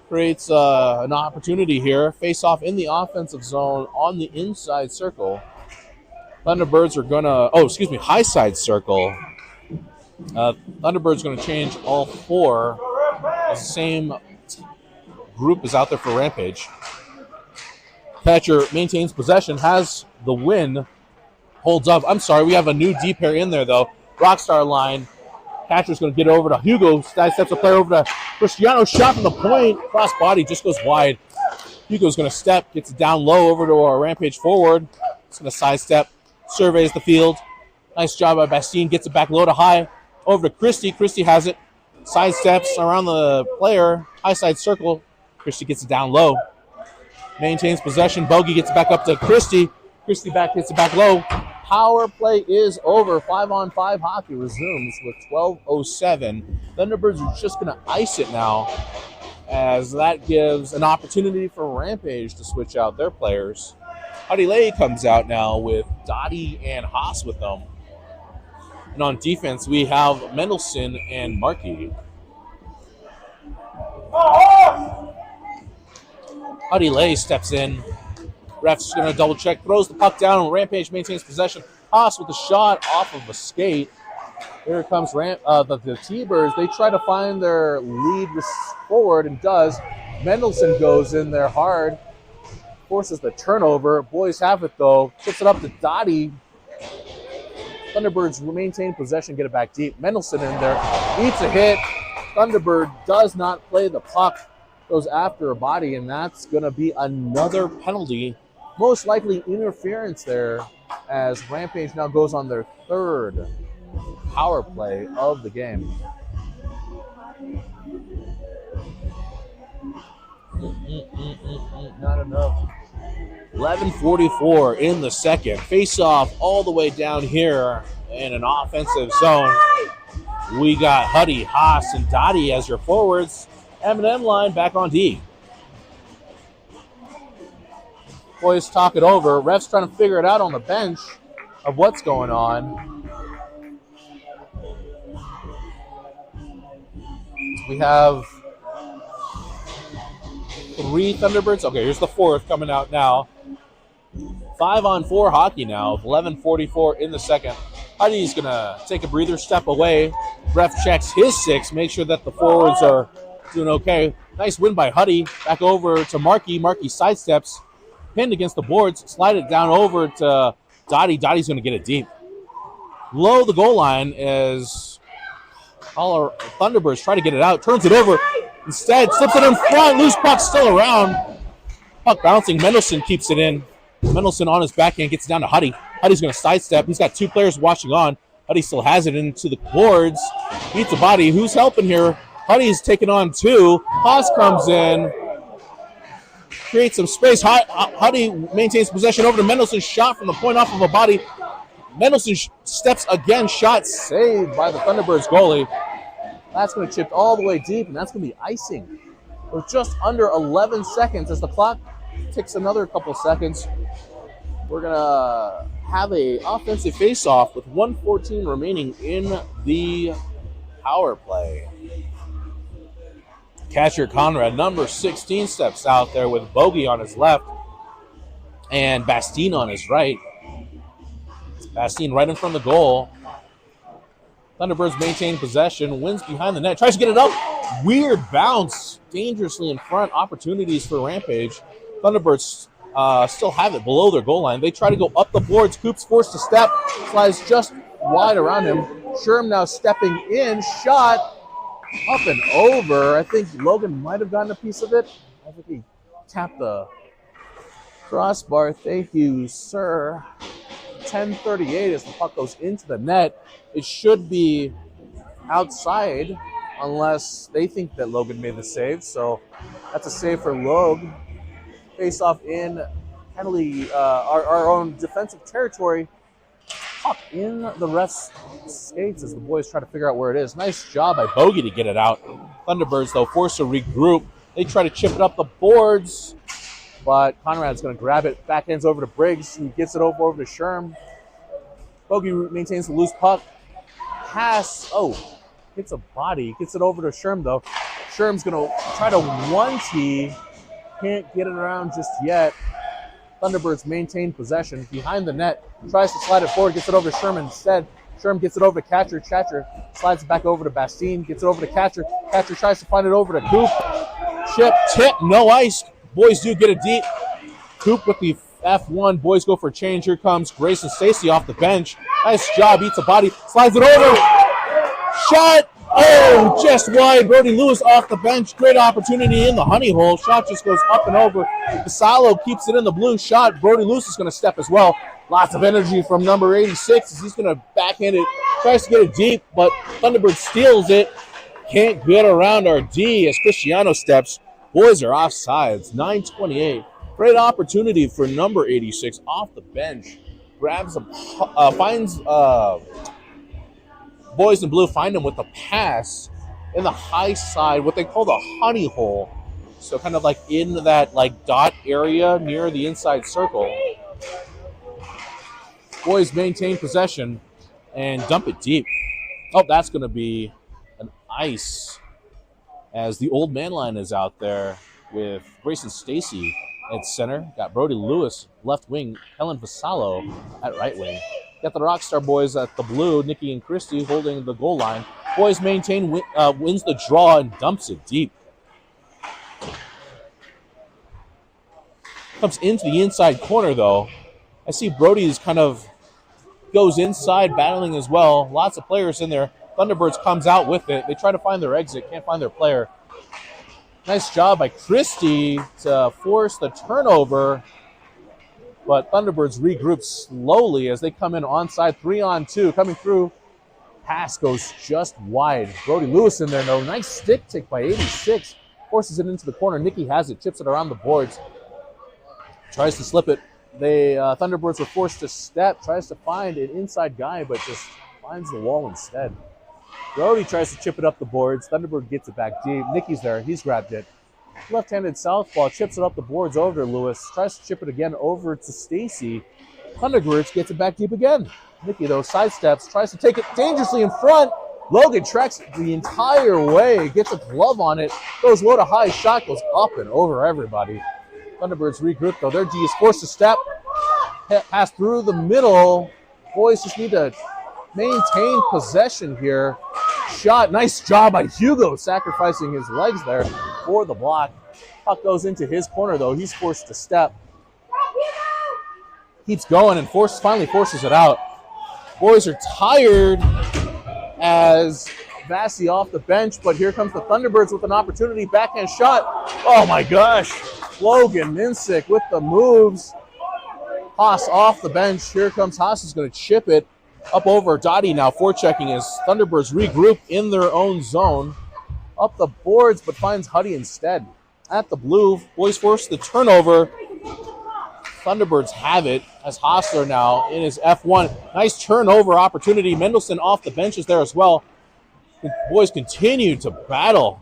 Creates an opportunity here. Face-off in the offensive zone on the inside circle. Thunderbirds are going to, high side circle. Thunderbirds going to change all four. The same group is out there for Rampage. Catcher maintains possession, has the win, holds up. I'm sorry, we have a new D pair in there, though. Rockstar line. Catcher's going to get over to Hugo. Steps a player over to Cristiano. Shot from the point. Cross body just goes wide. Hugo's going to step, gets it down low over to our Rampage forward. It's going to sidestep. Surveys the field. Nice job by Bastine. Gets it back low to high. Over to Christie. Christie has it. Sidesteps around the player. High side circle. Christie gets it down low. Maintains possession. Bogey gets it back up to Christie. Christie gets it back low. Power play is over. 5-on-5 hockey resumes with 12:07. Thunderbirds are just going to ice it now, as that gives an opportunity for Rampage to switch out their players. Adilei comes out now with Dottie and Haas with them. And on defense, we have Mendelson and Markey. Adilei steps in. Ref's going to double check, throws the puck down, and Rampage maintains possession. Haas with a shot off of a skate. Here comes the T-Birds. They try to find their lead forward and does. Mendelson goes in there hard. Forces the turnover. Boys have it, though. Puts it up to Dottie. Thunderbirds maintain possession, get it back deep. Mendelson in there. Eats a hit. Thunderbird does not play the puck. Goes after a body, and that's going to be another penalty. Most likely interference there, as Rampage now goes on their third power play of the game. Not enough. 11:44 in the second. Face-off all the way down here in an offensive zone. We got Huddy, Haas, and Dottie as your forwards. M&M line back on D. Boys talk it over. Ref's trying to figure it out on the bench of what's going on. We have 3 Thunderbirds. Okay, here's the 4th coming out now. 5-on-4 hockey now. 11:44 in the second. Huddy's going to take a breather, step away. Ref checks his 6, make sure that the forwards are doing okay. Nice win by Huddy. Back over to Markey. Markey sidesteps. Pinned against the boards. Slide it down over to Dottie. Dottie's going to get it deep. Low the goal line as all our Thunderbirds try to get it out. Turns it over. Instead, slips it in front. Loose puck still around. Puck bouncing. Mendelson keeps it in. Mendelson on his backhand gets it down to Huddy. Huddy's going to sidestep. He's got 2 players watching on. Huddy still has it into the boards. Beats the body. Who's helping here? Huddy's taking on 2. Haas comes in. Creates some space. Huddy maintains possession over to Mendelson. Shot from the point off of a body. Mendelson steps again. Shot saved by the Thunderbirds goalie. That's going to chip all the way deep, and that's going to be icing. With just under 11 seconds as the clock ticks another couple seconds. We're going to have a offensive face-off with 1:14 remaining in the power play. Catcher Conrad, number 16, steps out there with Bogey on his left and Bastine on his right. Bastine right in front of the goal. Thunderbirds maintain possession, wins behind the net, tries to get it up. Weird bounce, dangerously in front, opportunities for Rampage. Thunderbirds still have it below their goal line. They try to go up the boards. Coop's forced to step, flies just wide around him. Sherm now stepping in, shot up and over. I think Logan might have gotten a piece of it. I think he tapped the crossbar. Thank you, sir. 10:38 as the puck goes into the net. It should be outside unless they think that Logan made the save. So that's a save for Logue. Face off in penalty, our own defensive territory. Puck in the ref's skates as the boys try to figure out where it is. Nice job by Bogey to get it out. Thunderbirds, though, forced to regroup. They try to chip it up the boards, but Conrad's going to grab it. Backhands over to Briggs. He gets it over to Sherm. Bogey maintains the loose puck. Pass. Oh, hits a body. Gets it over to Sherm, though. Sherm's going to try to 1-tee. Can't get it around just yet. Thunderbirds maintain possession behind the net. Tries to slide it forward. Gets it over to Sherman instead. Sherm gets it over to Catcher. Catcher slides it back over to Bastine. Gets it over to Catcher. Catcher tries to find it over to Coop. Chip, tip, no ice. Boys do get it deep. Coop with the F1. Boys go for a change. Here comes Grayson Stacy off the bench. Nice job. Eats a body. Slides it over. Shot. Oh, just wide. Brody Lewis off the bench. Great opportunity in the honey hole. Shot just goes up and over. Vassallo keeps it in the blue. Shot. Brody Lewis is going to step as well. Lots of energy from number 86 as he's going to backhand it. Tries to get it deep, but Thunderbird steals it. Can't get around our D as Cristiano steps. Boys are offsides. 9:28. Great opportunity for number 86 off the bench. Grabs him, finds boys in blue, find him with a pass in the high side, what they call the honey hole. So kind of like in that like dot area near the inside circle. Boys maintain possession and dump it deep. Oh, that's going to be an ice as the old man line is out there with Grayson Stacy at center. Got Brody Lewis left wing, Helen Vassallo at right wing. Got the Rockstar boys at the blue, Nikki and Christie holding the goal line. Boys maintain, wins the draw and dumps it deep. Comes into the inside corner though. I see Brody's kind of goes inside battling as well. Lots of players in there. Thunderbirds comes out with it. They try to find their exit, can't find their player. Nice job by Christie to force the turnover. But Thunderbirds regroup slowly as they come in onside, 3-on-2. Coming through, pass goes just wide. Brody Lewis in there, though. Nice stick take by 86. Forces it into the corner. Nikki has it, chips it around the boards. Tries to slip it. Thunderbirds were forced to step. Tries to find an inside guy, but just finds the wall instead. Brody tries to chip it up the boards. Thunderbird gets it back deep. Nikki's there. He's grabbed it. Left-handed southpaw, chips it up the boards over to Lewis. Tries to chip it again over to Stacy. Thunderbirds gets it back deep again. Nikki, though, sidesteps, tries to take it dangerously in front. Logan tracks it the entire way, gets a glove on it, goes low to high, shot goes up and over everybody. Thunderbirds regroup, though. Their D is forced to step. Pass through the middle. Boys just need to maintain possession here. Shot, nice job by Hugo, sacrificing his legs there for the block. Puck goes into his corner, though. He's forced to step. Keeps going and finally forces it out. Boys are tired as Vassie off the bench, but here comes the Thunderbirds with an opportunity. Backhand shot. Oh my gosh. Logan Minsick with the moves. Haas off the bench. Here comes Haas, is going to chip it up over Dottie now, forechecking as Thunderbirds regroup in their own zone. Up the boards, but finds Huddy instead. At the blue, boys force the turnover. Thunderbirds have it as Hostler now in his F1. Nice turnover opportunity. Mendelson off the bench is there as well. The boys continue to battle.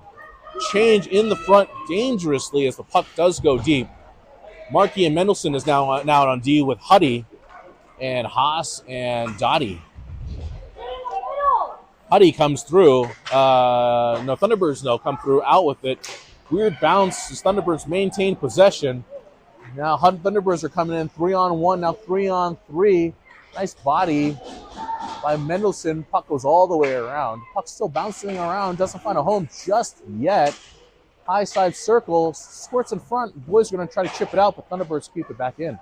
Change in the front dangerously as the puck does go deep. Markey and Mendelson is now out on D with Huddy. and Haas and Dottie. Huddy comes through. No, Thunderbirds, no, come through, out with it. Weird bounce as Thunderbirds maintain possession. Now Thunderbirds are coming in 3-on-1, now 3-on-3. Nice body by Mendelson. Puck goes all the way around. Puck's still bouncing around, doesn't find a home just yet. High side circle, squirts in front. Boys are going to try to chip it out, but Thunderbirds keep it back in.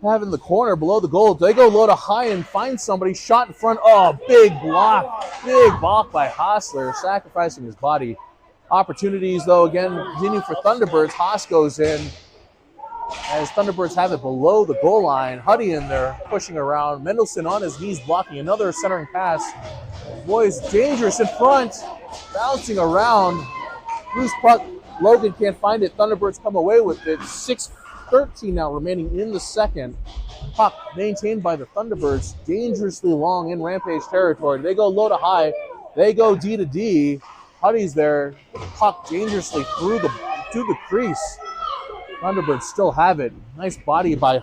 Have in the corner below the goal. They go low to high and find somebody. Shot in front. Oh, big block. Big block by Hostler, sacrificing his body. Opportunities, though, again, continue for Thunderbirds. Haas goes in as Thunderbirds have it below the goal line. Huddy in there pushing around. Mendelson on his knees blocking another centering pass. Boys dangerous in front. Bouncing around. Loose puck. Logan can't find it. Thunderbirds come away with it. 6:13 now remaining in the second. Puck maintained by the Thunderbirds. Dangerously long in Rampage territory. They go low to high. They go D to D. Huddy's there. Puck dangerously through the crease. Thunderbirds still have it. Nice body by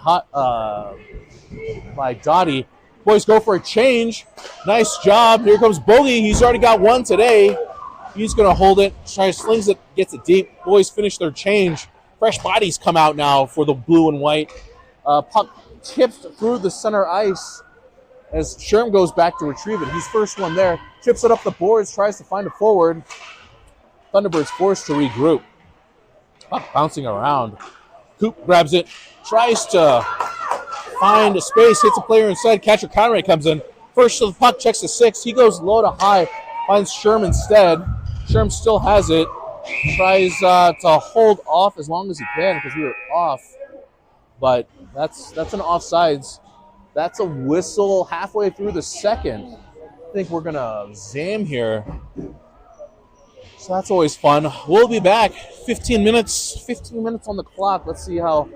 Dottie. Boys go for a change. Nice job. Here comes Bogey. He's already got one today. He's going to hold it. Slings it, gets it deep. Boys finish their change. Fresh bodies come out now for the blue and white. Puck tipped through the center ice as Sherm goes back to retrieve it. He's first one there. Chips it up the boards, tries to find a forward. Thunderbirds forced to regroup. Puck bouncing around. Coop grabs it, tries to find a space, hits a player inside. Catcher Conrad comes in. First to the puck, checks the 6. He goes low to high, finds Sherm instead. Sherm still has it. Tries to hold off as long as he can because we were off. But that's an offsides. That's a whistle halfway through the second. I think we're going to zam here. So that's always fun. We'll be back. 15 minutes on the clock. Let's see how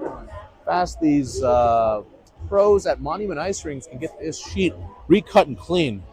fast these pros at Monument Ice Rings can get this sheet recut and clean.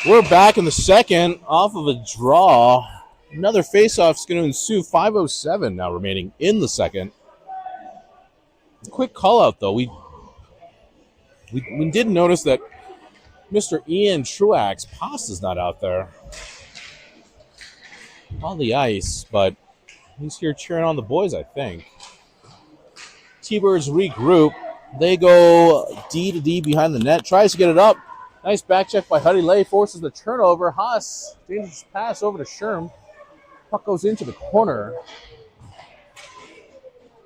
We're back in the second off of a draw. Another face-off is going to ensue. 5:07 now remaining in the second. Quick call-out, though. We did notice that Mr. Ian Truax Pasta's not out there on the ice, but he's here cheering on the boys, I think. T-Birds regroup. They go D to D behind the net. Tries to get it up. Nice back check by Huddy Lay. Forces the turnover. Haas, dangerous pass over to Sherm. Puck goes into the corner.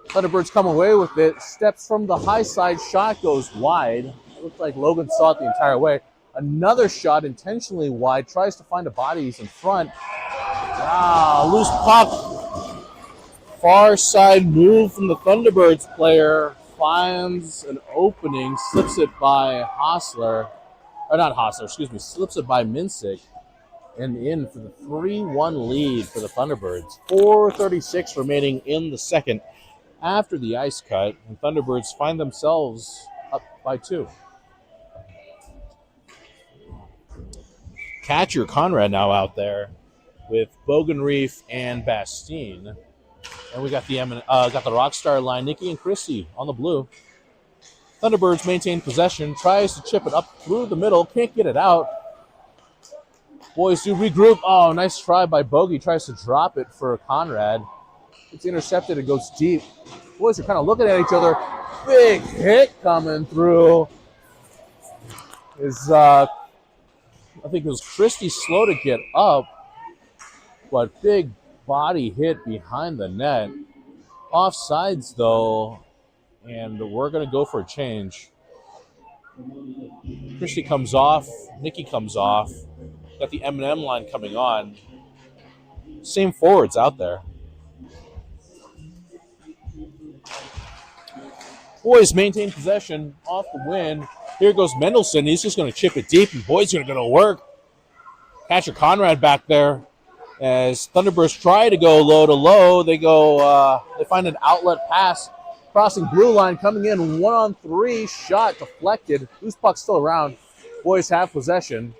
Thunderbirds come away with it. Steps from the high side. Shot goes wide. It looked like Logan saw it the entire way. Another shot intentionally wide. Tries to find a body. He's in front. Loose puck. Far side move from the Thunderbirds player. Finds an opening. Slips it by Hostler. Or not Hostler, excuse me. Slips it by Minsick. And in for the 3-1 lead for the Thunderbirds. 4:36 remaining in the second after the ice cut. And Thunderbirds find themselves up by 2. Catcher Conrad now out there with Bogenreef and Bastine. And we got the Rockstar line, Nikki and Christie on the blue. Thunderbirds maintain possession, tries to chip it up through the middle, can't get it out. Boys do regroup. Oh, nice try by Bogey. Tries to drop it for Conrad. It's intercepted and goes deep. Boys are kind of looking at each other. Big hit coming through. I think it was Christie slow to get up, but big body hit behind the net. Offsides, though, and we're going to go for a change. Christie comes off. Nikki comes off. Got the M&M line coming on. Same forwards out there. Boys maintain possession off the win. Here goes Mendelson. He's just going to chip it deep, and boys are going to go to work. Catcher Conrad back there. As Thunderbirds try to go low to low, they find an outlet pass. Crossing blue line, coming in 1-on-3. Shot deflected. Loose puck still around. Boys have possession.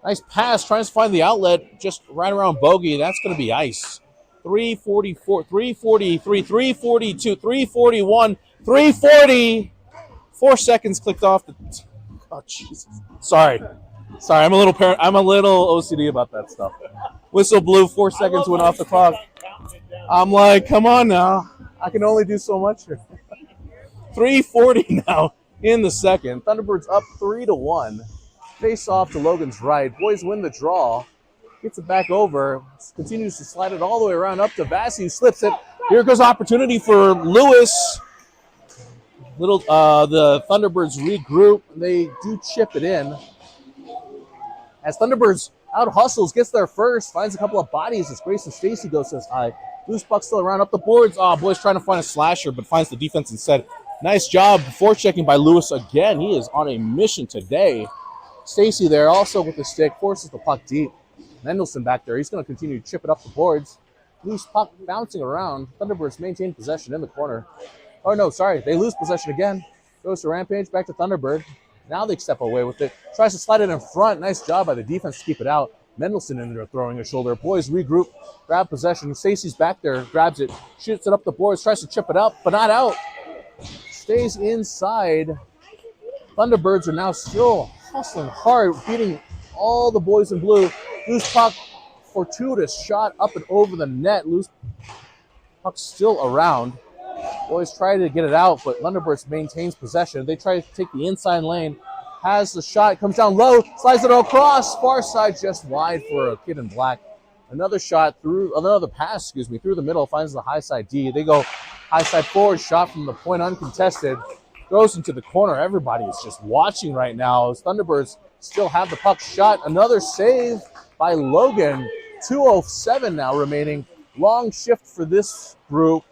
Nice pass, trying to find the outlet just right around Bogey. That's going to be ice. 344, 343, 342, 341, 340. 4 seconds clicked off. Oh, Jesus. Sorry. I'm a little OCD about that stuff. Whistle blew. 4 seconds went off the clock. I'm like, come on now. I can only do so much here. 3:40 now in the second. Thunderbirds up 3-1. Face off to Logan's right. Boys win the draw. Gets it back over. Continues to slide it all the way around up to Vassie, who slips it. Here goes opportunity for Lewis. The Thunderbirds regroup. They do chip it in. As Thunderbirds out hustles, gets there first, finds a couple of bodies as Grayson Stacy goes to his high. Loose puck still around up the boards. Boys trying to find a slasher, but finds the defense instead. Nice job before checking by Lewis again. He is on a mission today. Stacy there also with the stick, forces the puck deep. Mendelson back there. He's going to continue to chip it up the boards. Loose puck bouncing around. Thunderbirds maintain possession in the corner. Oh, no, sorry. They lose possession again. Goes to Rampage, back to Thunderbird. Now they step away with it. Tries to slide it in front. Nice job by the defense to keep it out. Mendelson in there throwing a shoulder. Boys regroup, grab possession. Stacy's back there, grabs it, shoots it up the boards, tries to chip it up, but not out. Stays inside. Thunderbirds are now still hustling hard, beating all the boys in blue. Loose puck, fortuitous shot up and over the net. Loose puck still around. Boys try to get it out, but Thunderbirds maintains possession. They try to take the inside lane. Has the shot, comes down low, slides it across, far side just wide for a kid in black. Another pass, through the middle, finds the high side D. They go high side forward, shot from the point uncontested. Goes into the corner. Everybody is just watching right now as Thunderbirds still have the puck shot. Another save by Logan. 2:07 now remaining. Long shift for this group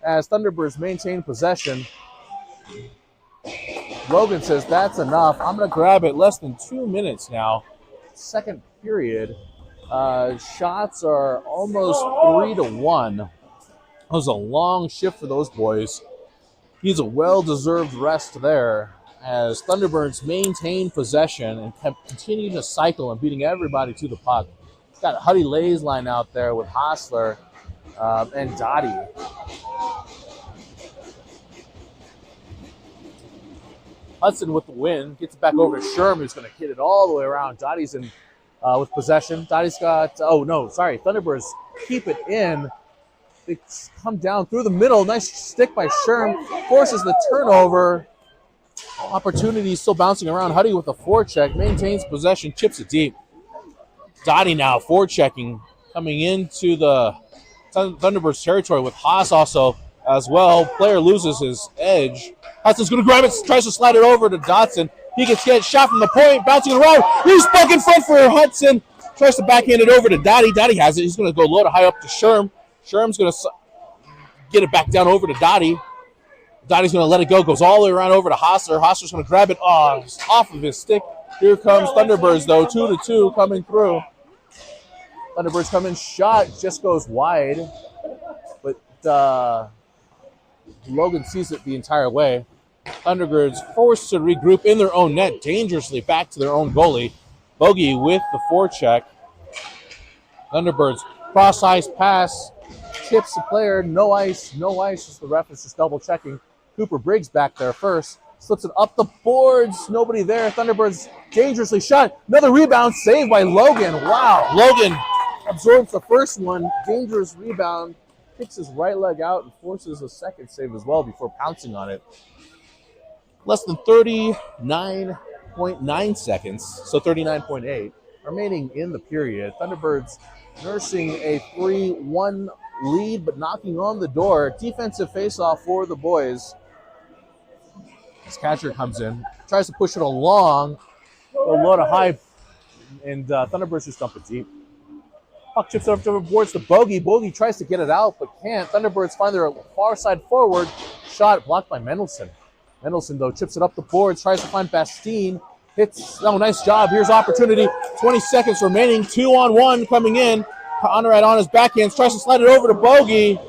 as Thunderbirds maintain possession. Logan says, that's enough. I'm going to grab it. Less than 2 minutes now. Second period. Shots are almost 3-1. That was a long shift for those boys. Needs a well-deserved rest there as Thunderbirds maintain possession and continue to cycle and beating everybody to the puck. It's got Huddy Lays line out there with Hostler and Dottie. Hudson with the win, gets it back over to Sherm, who's going to hit it all the way around. Dottie's in with possession. Dottie's got, Thunderbirds keep it in. They come down through the middle. Nice stick by Sherm, forces the turnover. Opportunity still bouncing around. Huddy with a forecheck, maintains possession, chips it deep. Dottie now forechecking, coming into the Thunderbirds territory with Haas also as well. Player loses his edge. Hudson's going to grab it, tries to slide it over to Dotson. He gets shot from the point, bouncing around. He's back in front for Hudson. Tries to backhand it over to Dottie. Dottie has it. He's going to go low to high up to Sherm. Sherm's going to get it back down over to Dottie. Dottie's going to let it go. Goes all the way around over to Hostler. Hostler's going to grab it off of his stick. Here comes Thunderbirds, though. 2-2 coming through. Thunderbirds come in. Shot just goes wide. But Logan sees it the entire way. Thunderbirds forced to regroup in their own net, dangerously back to their own goalie. Bogey with the forecheck. Thunderbirds cross-ice pass. Tips the player. No ice. As the ref is just double-checking. Cooper Briggs back there first. Slips it up the boards. Nobody there. Thunderbirds dangerously shot. Another rebound saved by Logan. Wow. Logan absorbs the first one. Dangerous rebound. Kicks his right leg out and forces a second save as well before pouncing on it. Less than 39.9 seconds, so 39.8, remaining in the period. Thunderbirds nursing a 3-1 lead, but knocking on the door. Defensive faceoff for the boys. This catcher comes in, tries to push it along, a low to high, and Thunderbirds just dump it deep. Puck chips over towards the Bogey. Bogey tries to get it out, but can't. Thunderbirds find their far side forward. Shot blocked by Mendelson. Mendelson, though, chips it up the boards, tries to find Bastine. Hits, nice job. Here's opportunity. 20 seconds remaining. 2-on-1 coming in. Conrad on his backhand, tries to slide it over to Bogey.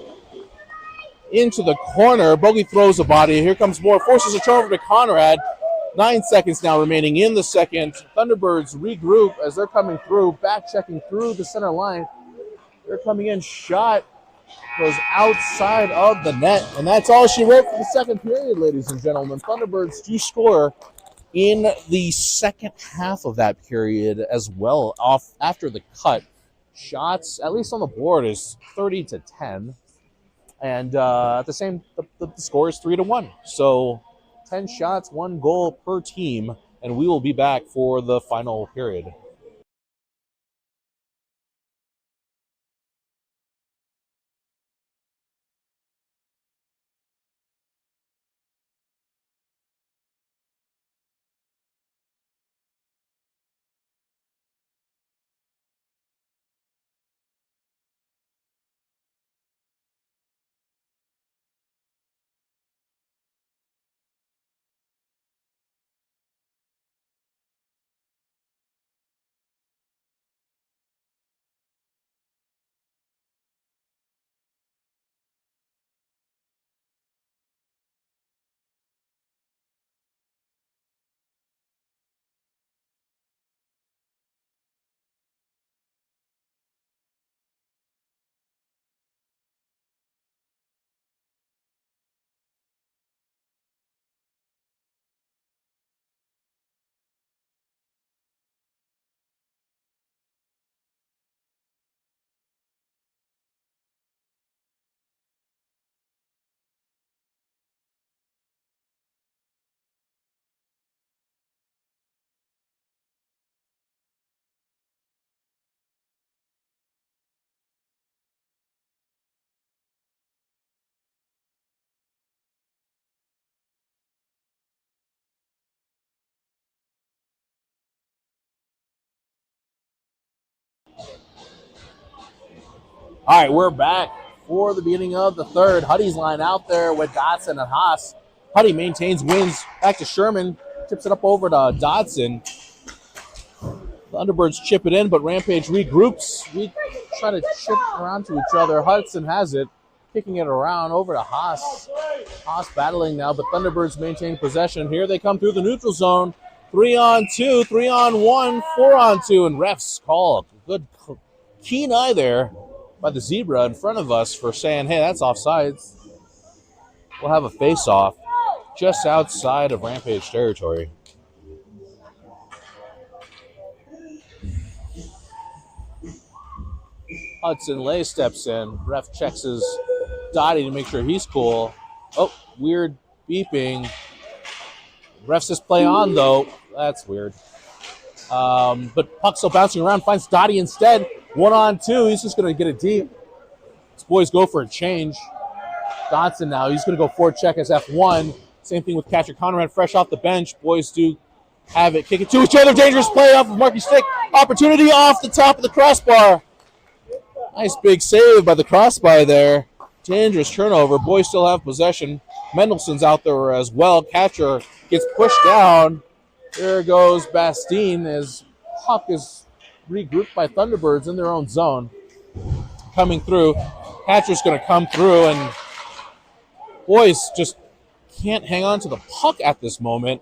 Into the corner. Bogey throws a body. Here comes more. Forces a turnover to Conrad. 9 seconds now remaining in the second. Thunderbirds regroup as they're coming through, back checking through the center line. They're coming in. Shot goes outside of the net. And that's all she wrote for the second period, ladies and gentlemen. Thunderbirds do score in the second half of that period as well, off after the cut. Shots, at least on the board, is 30-10. And at the same, the score is 3-1. So 10 shots, 1 goal per team, and we will be back for the final period. All right, we're back for the beginning of the third. Huddy's line out there with Dotson and Haas. Huddy maintains, wins back to Sherman, tips it up over to Dotson. The Thunderbirds chip it in, but Rampage regroups. We try to chip around to each other. Hudson has it, kicking it around over to Haas. Haas battling now, but Thunderbirds maintain possession. Here they come through the neutral zone. 3-on-2, 3-on-1, 4-on-2, and refs call a good keen eye there by the zebra in front of us for saying, hey, that's offsides. We'll have a face-off just outside of Rampage territory. Hudson Lay steps in. Ref checks his Dottie to make sure he's cool. Oh, weird beeping. Ref says play on, though. That's weird. But puck still bouncing around. Finds Dottie instead. 1-on-2. He's just going to get it deep. These boys go for a change. Dotson now. He's going to go forward check as F1. Same thing with catcher Conrad, fresh off the bench. Boys do have it. Kick it to each other. Dangerous play off of Marky's stick. Opportunity off the top of the crossbar. Nice big save by the crossbar there. Dangerous turnover. Boys still have possession. Mendelson's out there as well. Catcher gets pushed down. There goes Bastine as puck is regrouped by Thunderbirds in their own zone. Coming through. Catcher's going to come through, and boys just can't hang on to the puck at this moment.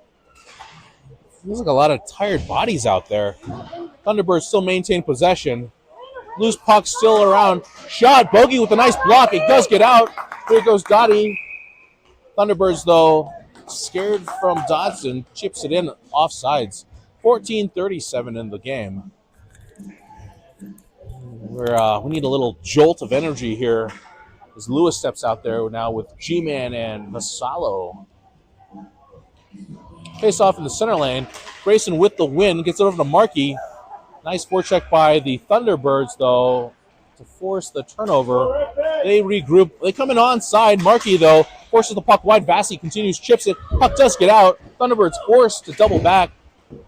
Feels like a lot of tired bodies out there. Thunderbirds still maintain possession. Loose puck still around. Shot. Bogey with a nice block. It does get out. Here goes Dottie. Thunderbirds, though, scared from Dodson. Chips it in offsides. 14:37 in the game. We need a little jolt of energy here as Lewis steps out there now with G-Man and Masalo. Face off in the center lane. Grayson with the win. Gets it over to Markey. Nice forecheck by the Thunderbirds, though, to force the turnover. They regroup. They come in onside. Markey, though, forces the puck wide. Vassy continues, chips it. Puck does get out. Thunderbirds forced to double back.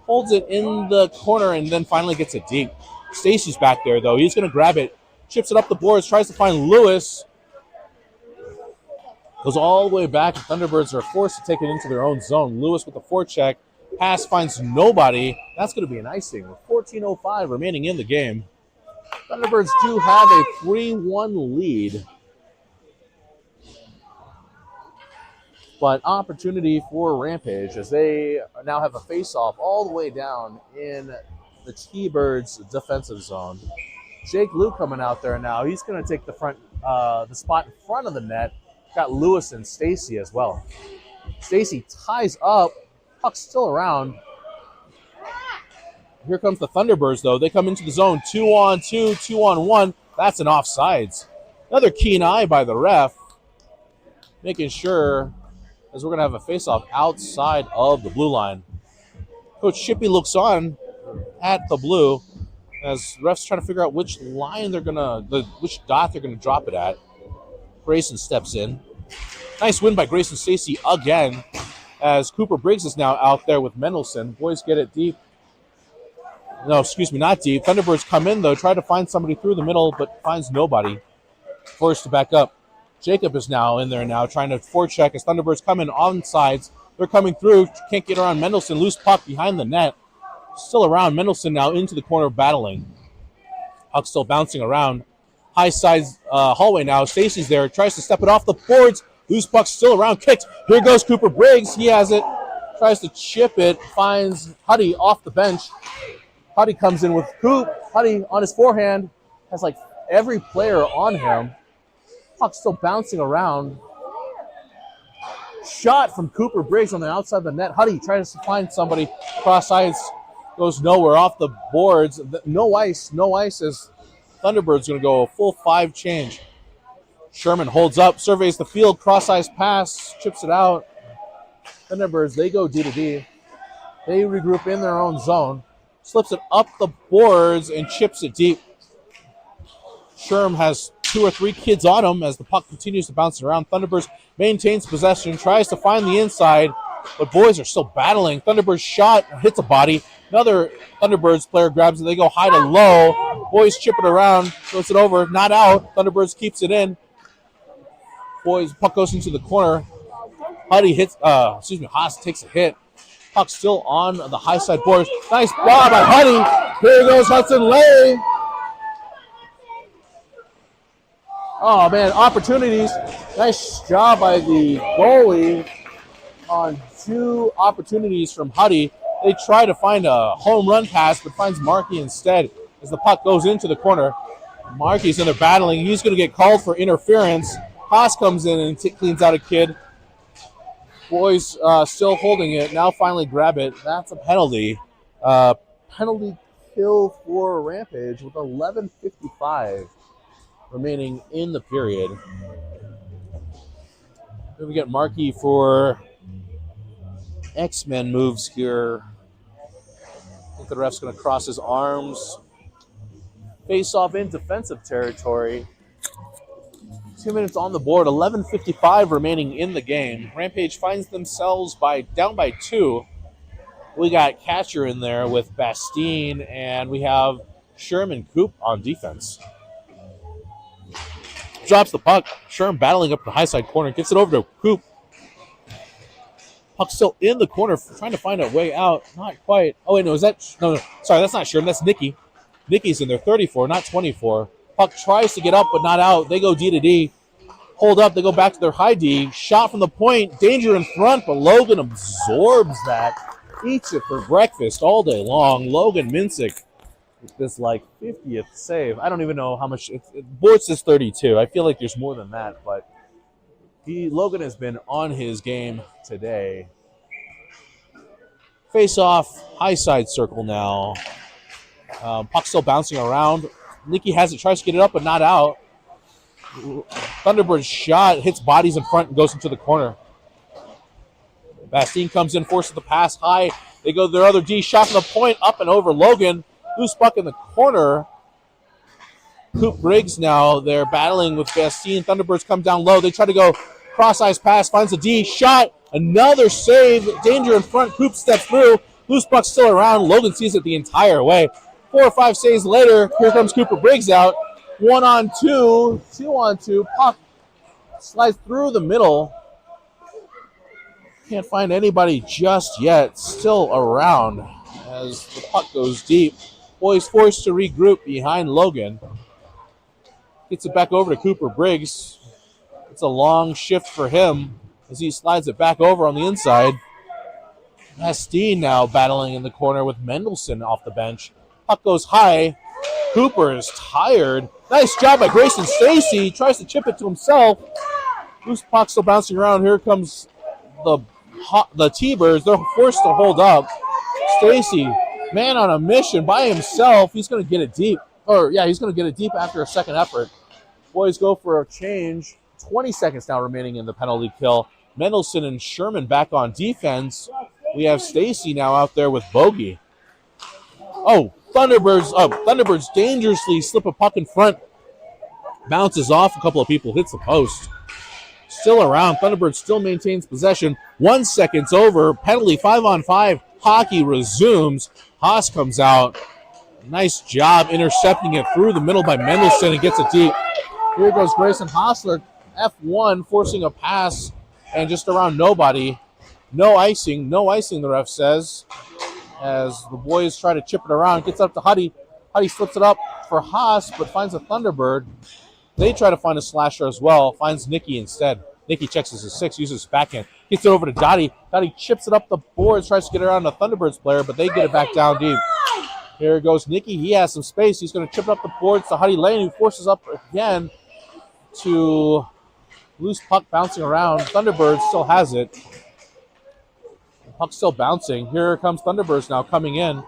Holds it in the corner and then finally gets it deep. Stacy's back there, though. He's going to grab it. Chips it up the boards. Tries to find Lewis. Goes all the way back. The Thunderbirds are forced to take it into their own zone. Lewis with the forecheck. Pass finds nobody. That's going to be an icing with 14:05 remaining in the game. Thunderbirds do have a 3-1 lead. But opportunity for Rampage as they now have a face-off all the way down in the T-Birds defensive zone. Jake Lou coming out there now. He's going to take the spot in front of the net. Got Lewis and Stacy as well. Stacy ties up. Puck's still around. Here comes the Thunderbirds, though. They come into the zone. 2-on-2, 2-on-1. That's an offsides. Another keen eye by the ref. Making sure, as we're going to have a face-off outside of the blue line. Coach Shippey looks on at the blue as refs trying to figure out which line which dot they're going to drop it at. Grayson steps in. Nice win by Grayson Stacy again. As Cooper Briggs is now out there with Mendelson. Boys get it deep. No, excuse me, not deep. Thunderbirds come in, though, try to find somebody through the middle, but finds nobody. Forced to back up. Jacob is now in there now, trying to forecheck as Thunderbirds come in on sides. They're coming through. Can't get around Mendelson. Loose puck behind the net. Still around. Mendelson now into the corner battling. Puck still bouncing around. High side hallway now. Stacy's there. Tries to step it off the boards. Loose puck still around, kicked. Here goes Cooper Briggs. He has it. Tries to chip it. Finds Huddy off the bench. Huddy comes in with Coop. Huddy on his forehand. Has like every player on him. Puck still bouncing around. Shot from Cooper Briggs on the outside of the net. Huddy tries to find somebody. Cross ice goes nowhere off the boards. No ice. No ice as Thunderbirds going to go a full 5 change. Sherman holds up, surveys the field, cross-ice pass, chips it out. Thunderbirds, they go D to D. They regroup in their own zone. Slips it up the boards and chips it deep. Sherm has 2 or 3 kids on him as the puck continues to bounce around. Thunderbirds maintains possession, tries to find the inside, but boys are still battling. Thunderbirds shot, hits a body. Another Thunderbirds player grabs it. They go high to low. Boys chip it around, throws it over, not out. Thunderbirds keeps it in. Boys, puck goes into the corner. Huddy hits, Haas takes a hit. Puck still on the high side boards. Nice ball by Huddy. Here goes Hudson Lay. Oh, man, opportunities. Nice job by the goalie on 2 opportunities from Huddy. They try to find a home run pass, but finds Markey instead as the puck goes into the corner. Markey's in there battling. He's going to get called for interference. Haas comes in and cleans out a kid. Boys still holding it. Now finally grab it. That's a penalty. Penalty kill for Rampage with 11:55 remaining in the period. Then we get Markey for X-Men moves here. I think the ref's going to cross his arms. Face off in defensive territory. 2 minutes on the board, 11:55 remaining in the game. Rampage finds themselves down by 2. We got Catcher in there with Bastine, and we have Sherman Coop on defense. Drops the puck. Sherman battling up the high side corner. Gets it over to Coop. Puck still in the corner, trying to find a way out. Not quite. Oh, wait, no, is that... No, sorry, that's not Sherman. That's Nicky. Nicky's in there, 34, not 24. Puck tries to get up, but not out. They go D to D. Hold up. They go back to their high D. Shot from the point. Danger in front, but Logan absorbs that. Eats it for breakfast all day long. Logan Minsick with this, 50th save. I don't even know how much. Bortz is 32. I feel like there's more than that, but Logan has been on his game today. Face off. High side circle now. Puck still bouncing around. Nicky has it, tries to get it up, but not out. Thunderbirds shot, hits bodies in front, and goes into the corner. Bastine comes in, forces the pass high. They go to their other D, shot from the point, up and over Logan. Loose puck in the corner. Coop Briggs now, they're battling with Bastine. Thunderbirds come down low. They try to go cross-ice pass, finds a D, shot, another save. Danger in front, Coop steps through. Loose puck still around. Logan sees it the entire way. 4 or 5 saves later, here comes Cooper Briggs out. 1-on-2, 2-on-2. Puck slides through the middle. Can't find anybody just yet. Still around as the puck goes deep. Boys forced to regroup behind Logan. Gets it back over to Cooper Briggs. It's a long shift for him as he slides it back over on the inside. Bastine now battling in the corner with Mendelson off the bench. Puck goes high. Cooper is tired. Nice job by Grayson Stacy. Tries to chip it to himself. Loose puck still bouncing around. Here comes the T-Birds. They're forced to hold up. Stacy, man on a mission by himself. He's going to get it deep. He's going to get it deep after a second effort. Boys go for a change. 20 seconds now remaining in the penalty kill. Mendelson and Sherman back on defense. We have Stacy now out there with Bogey. Oh, Thunderbirds dangerously slip a puck in front. Bounces off a couple of people, hits the post. Still around. Thunderbirds still maintains possession. 1 second's over. Penalty, 5-on-5. Hockey resumes. Haas comes out. Nice job intercepting it through the middle by Mendelson and gets it deep. Here goes Grayson Hostler. F1 forcing a pass and just around nobody. No icing, the ref says. As the boys try to chip it around, gets up to Huddy. Huddy flips it up for Haas, but finds a Thunderbird. They try to find a slasher as well, finds Nicky instead. Nicky checks as a 6, uses his backhand. Gets it over to Dottie. Dottie chips it up the boards, tries to get it around the Thunderbirds player, but they get it back down deep. Here goes Nicky. He has some space. He's going to chip it up the boards to Huddy Lane, who forces up again to loose puck bouncing around. Thunderbird still has it. Puck still bouncing. Here comes Thunderbirds now coming in.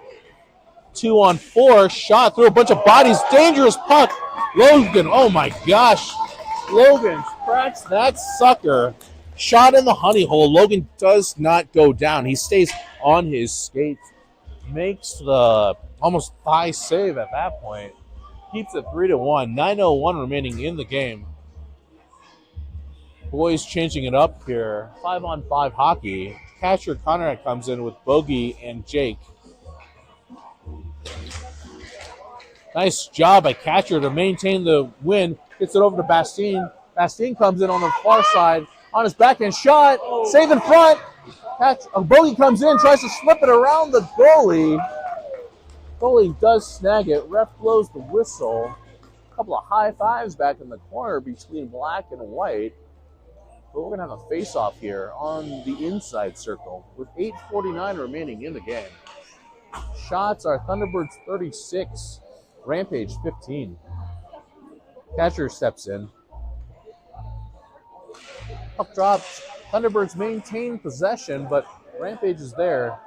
2-on-4. Shot through a bunch of bodies. Dangerous puck. Logan, oh my gosh. Logan cracks that sucker. Shot in the honey hole. Logan does not go down. He stays on his skates. Makes the almost thigh save at that point. Keeps it 3-1. 9:01 remaining in the game. Boys changing it up here. 5-on-5 hockey. Catcher Conrad comes in with Bogey and Jake. Nice job by Catcher to maintain the win. Gets it over to Bastine. Bastine comes in on the far side. On his backhand shot. Save in front. Bogey comes in, tries to slip it around the goalie. Goalie does snag it. Ref blows the whistle. couple of high fives back in the corner between black and white. But we're going to have a face-off here on the inside circle with 8:49 remaining in the game. Shots are Thunderbirds 36, Rampage 15. Catcher steps in. Puck drops. Thunderbirds maintain possession, but Rampage is there.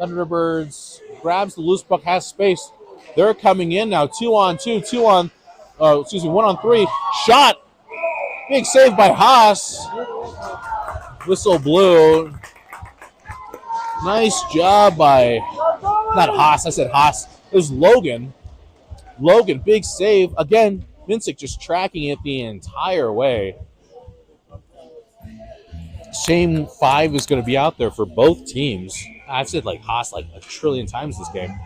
Thunderbirds grabs the loose puck, has space. They're coming in now. 2-on-2, 1-on-3. Shot. Big save by Haas. Whistle blew. Nice job by, not Haas, I said Haas. It was Logan. Logan, big save. Again, Vincic just tracking it the entire way. Same 5 is going to be out there for both teams. I've said like Haas like a trillion times this game.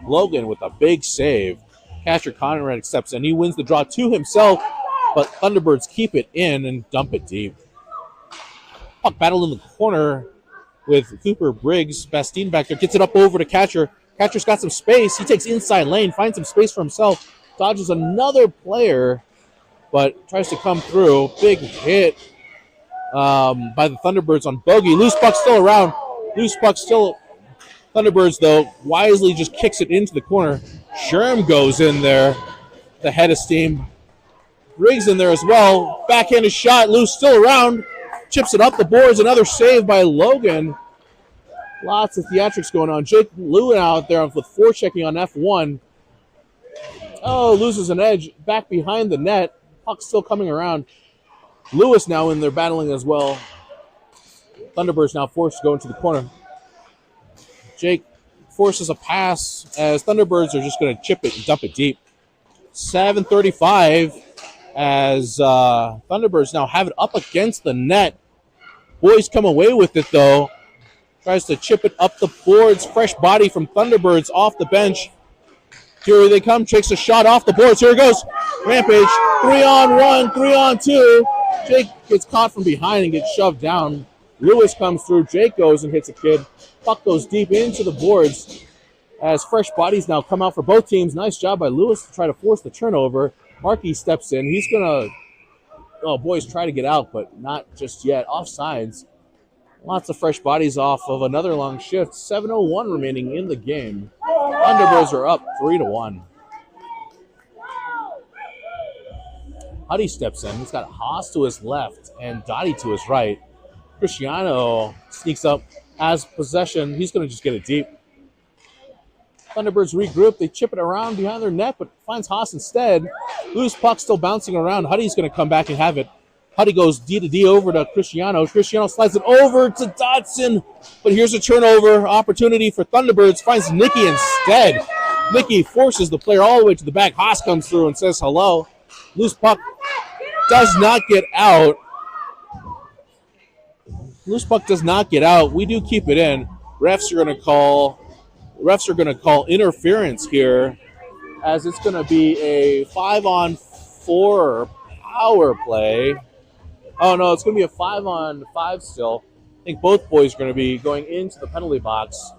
Logan with a big save. Catcher Conrad accepts, and he wins the draw to himself, but Thunderbirds keep it in and dump it deep. Puck battle in the corner with Cooper Briggs. Bastine back there gets it up over to Catcher. Catcher's got some space. He takes inside lane, finds some space for himself, dodges another player, but tries to come through. Big hit by the Thunderbirds on Bogey. Loose puck still around. Loose puck still. Thunderbirds, though, wisely just kicks it into the corner. Sherm goes in there. The head of steam. Briggs in there as well. Backhanded shot. Loose still around. Chips it up the boards. Another save by Logan. Lots of theatrics going on. Jake Lewin out there with forechecking on F1. Oh, loses an edge. Back behind the net. Puck still coming around. Lewis now in there battling as well. Thunderbirds now forced to go into the corner. Jake forces a pass as Thunderbirds are just going to chip it and dump it deep. 7:35 as Thunderbirds now have it up against the net. Boys come away with it, though. Tries to chip it up the boards. Fresh body from Thunderbirds off the bench. Here they come. Takes a shot off the boards. Here it goes. Rampage. 3-on-1, 3-on-2. Jake gets caught from behind and gets shoved down. Lewis comes through. Jake goes and hits a kid. Puck goes deep into the boards as fresh bodies now come out for both teams. Nice job by Lewis to try to force the turnover. Markey steps in. He's going to, boys try to get out, but not just yet. Offsides. Lots of fresh bodies off of another long shift. 7:01 remaining in the game. Thunderbirds are up 3-1. Huddy steps in. He's got Haas to his left and Dottie to his right. Cristiano sneaks up, has possession. He's going to just get it deep. Thunderbirds regroup. They chip it around behind their net, but finds Haas instead. Loose puck still bouncing around. Huddy's going to come back and have it. Huddy goes D to D over to Cristiano. Cristiano slides it over to Dotson, but here's a turnover opportunity for Thunderbirds. Finds Nicky instead. Nicky forces the player all the way to the back. Haas comes through and says hello. Loose puck does not get out. Loose puck does not get out. We do keep it in. Refs are going to call interference here, as it's going to be a 5-on-4 power play. Oh no, it's going to be a 5-on-5 still. I think both boys are going to be going into the penalty box.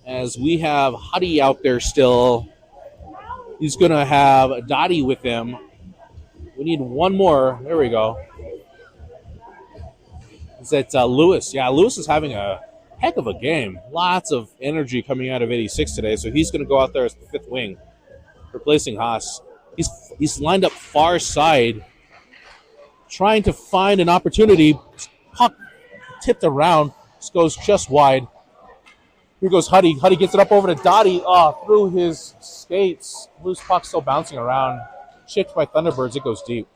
As we have Huddy out there still. He's going to have Dottie with him. We need one more. There we go. Is that Lewis? Yeah, Lewis is having a heck of a game. Lots of energy coming out of 86 today, so he's going to go out there as the fifth wing, replacing Haas. He's lined up far side, trying to find an opportunity. Puck tipped around. This goes just wide. Here goes Huddy. Huddy gets it up over to Dottie. Through his skates. Loose puck still bouncing around. Chipped by Thunderbirds. It goes deep.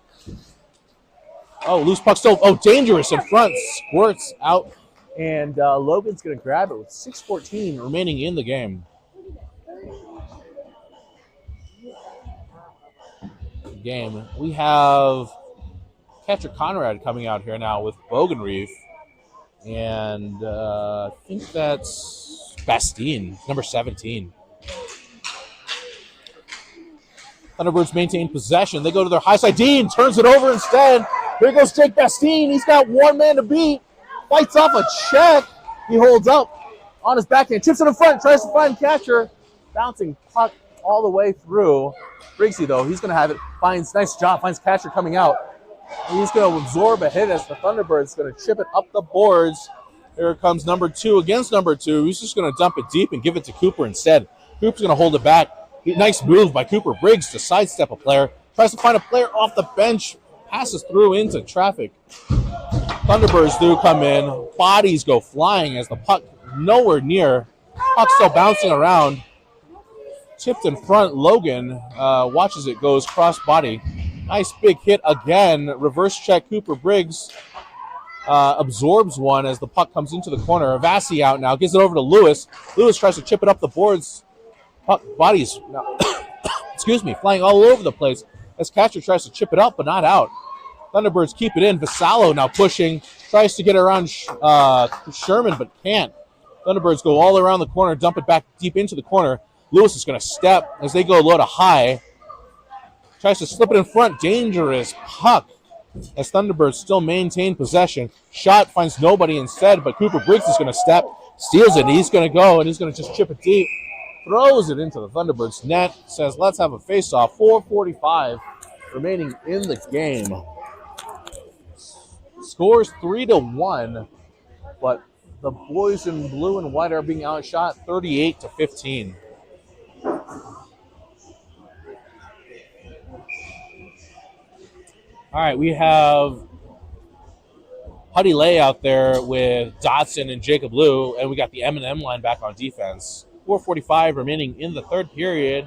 Loose puck still. Dangerous in front. Squirts out. And Logan's going to grab it with 6:14 remaining in the game. We have catcher Conrad coming out here now with Bogenreef. And I think that's Bastine, number 17. Thunderbirds maintain possession. They go to their high side. Dean turns it over instead. Here goes Jake Bastine. He's got one man to beat. Fights off a check. He holds up on his backhand. Chips it in front. Tries to find catcher. Bouncing puck all the way through. Briggsy, though, he's going to have it. Nice job, finds catcher coming out. He's going to absorb a hit as the Thunderbirds going to chip it up the boards. Here comes number 2 against number 2. He's just going to dump it deep and give it to Cooper instead. Cooper's going to hold it back. Nice move by Cooper Briggs to sidestep a player. Tries to find a player off the bench. Passes through into traffic. Thunderbirds do come in. Bodies go flying as the puck nowhere near. Puck still bouncing around. Tipped in front. Logan watches it, goes cross body. Nice big hit again. Reverse check. Cooper Briggs absorbs one as the puck comes into the corner. Vassie out now. Gives it over to Lewis. Lewis tries to chip it up the boards. Puck bodies, flying all over the place as catcher tries to chip it up, but not out. Thunderbirds keep it in. Vassallo now pushing. Tries to get around Sherman, but can't. Thunderbirds go all around the corner, dump it back deep into the corner. Lewis is going to step as they go low to high. Tries to slip it in front. Dangerous puck as Thunderbirds still maintain possession. Shot finds nobody instead, but Cooper Briggs is going to step. Steals it. He's going to go, and he's going to just chip it deep. Throws it into the Thunderbirds net. Says, let's have a face-off. 4:45 remaining in the game. Scores 3-1, but the boys in blue and white are being outshot 38-15. All right, we have Huddy Lay out there with Dotson and Jacob Liu, and we got the M&M line back on defense. 4:45 remaining in the third period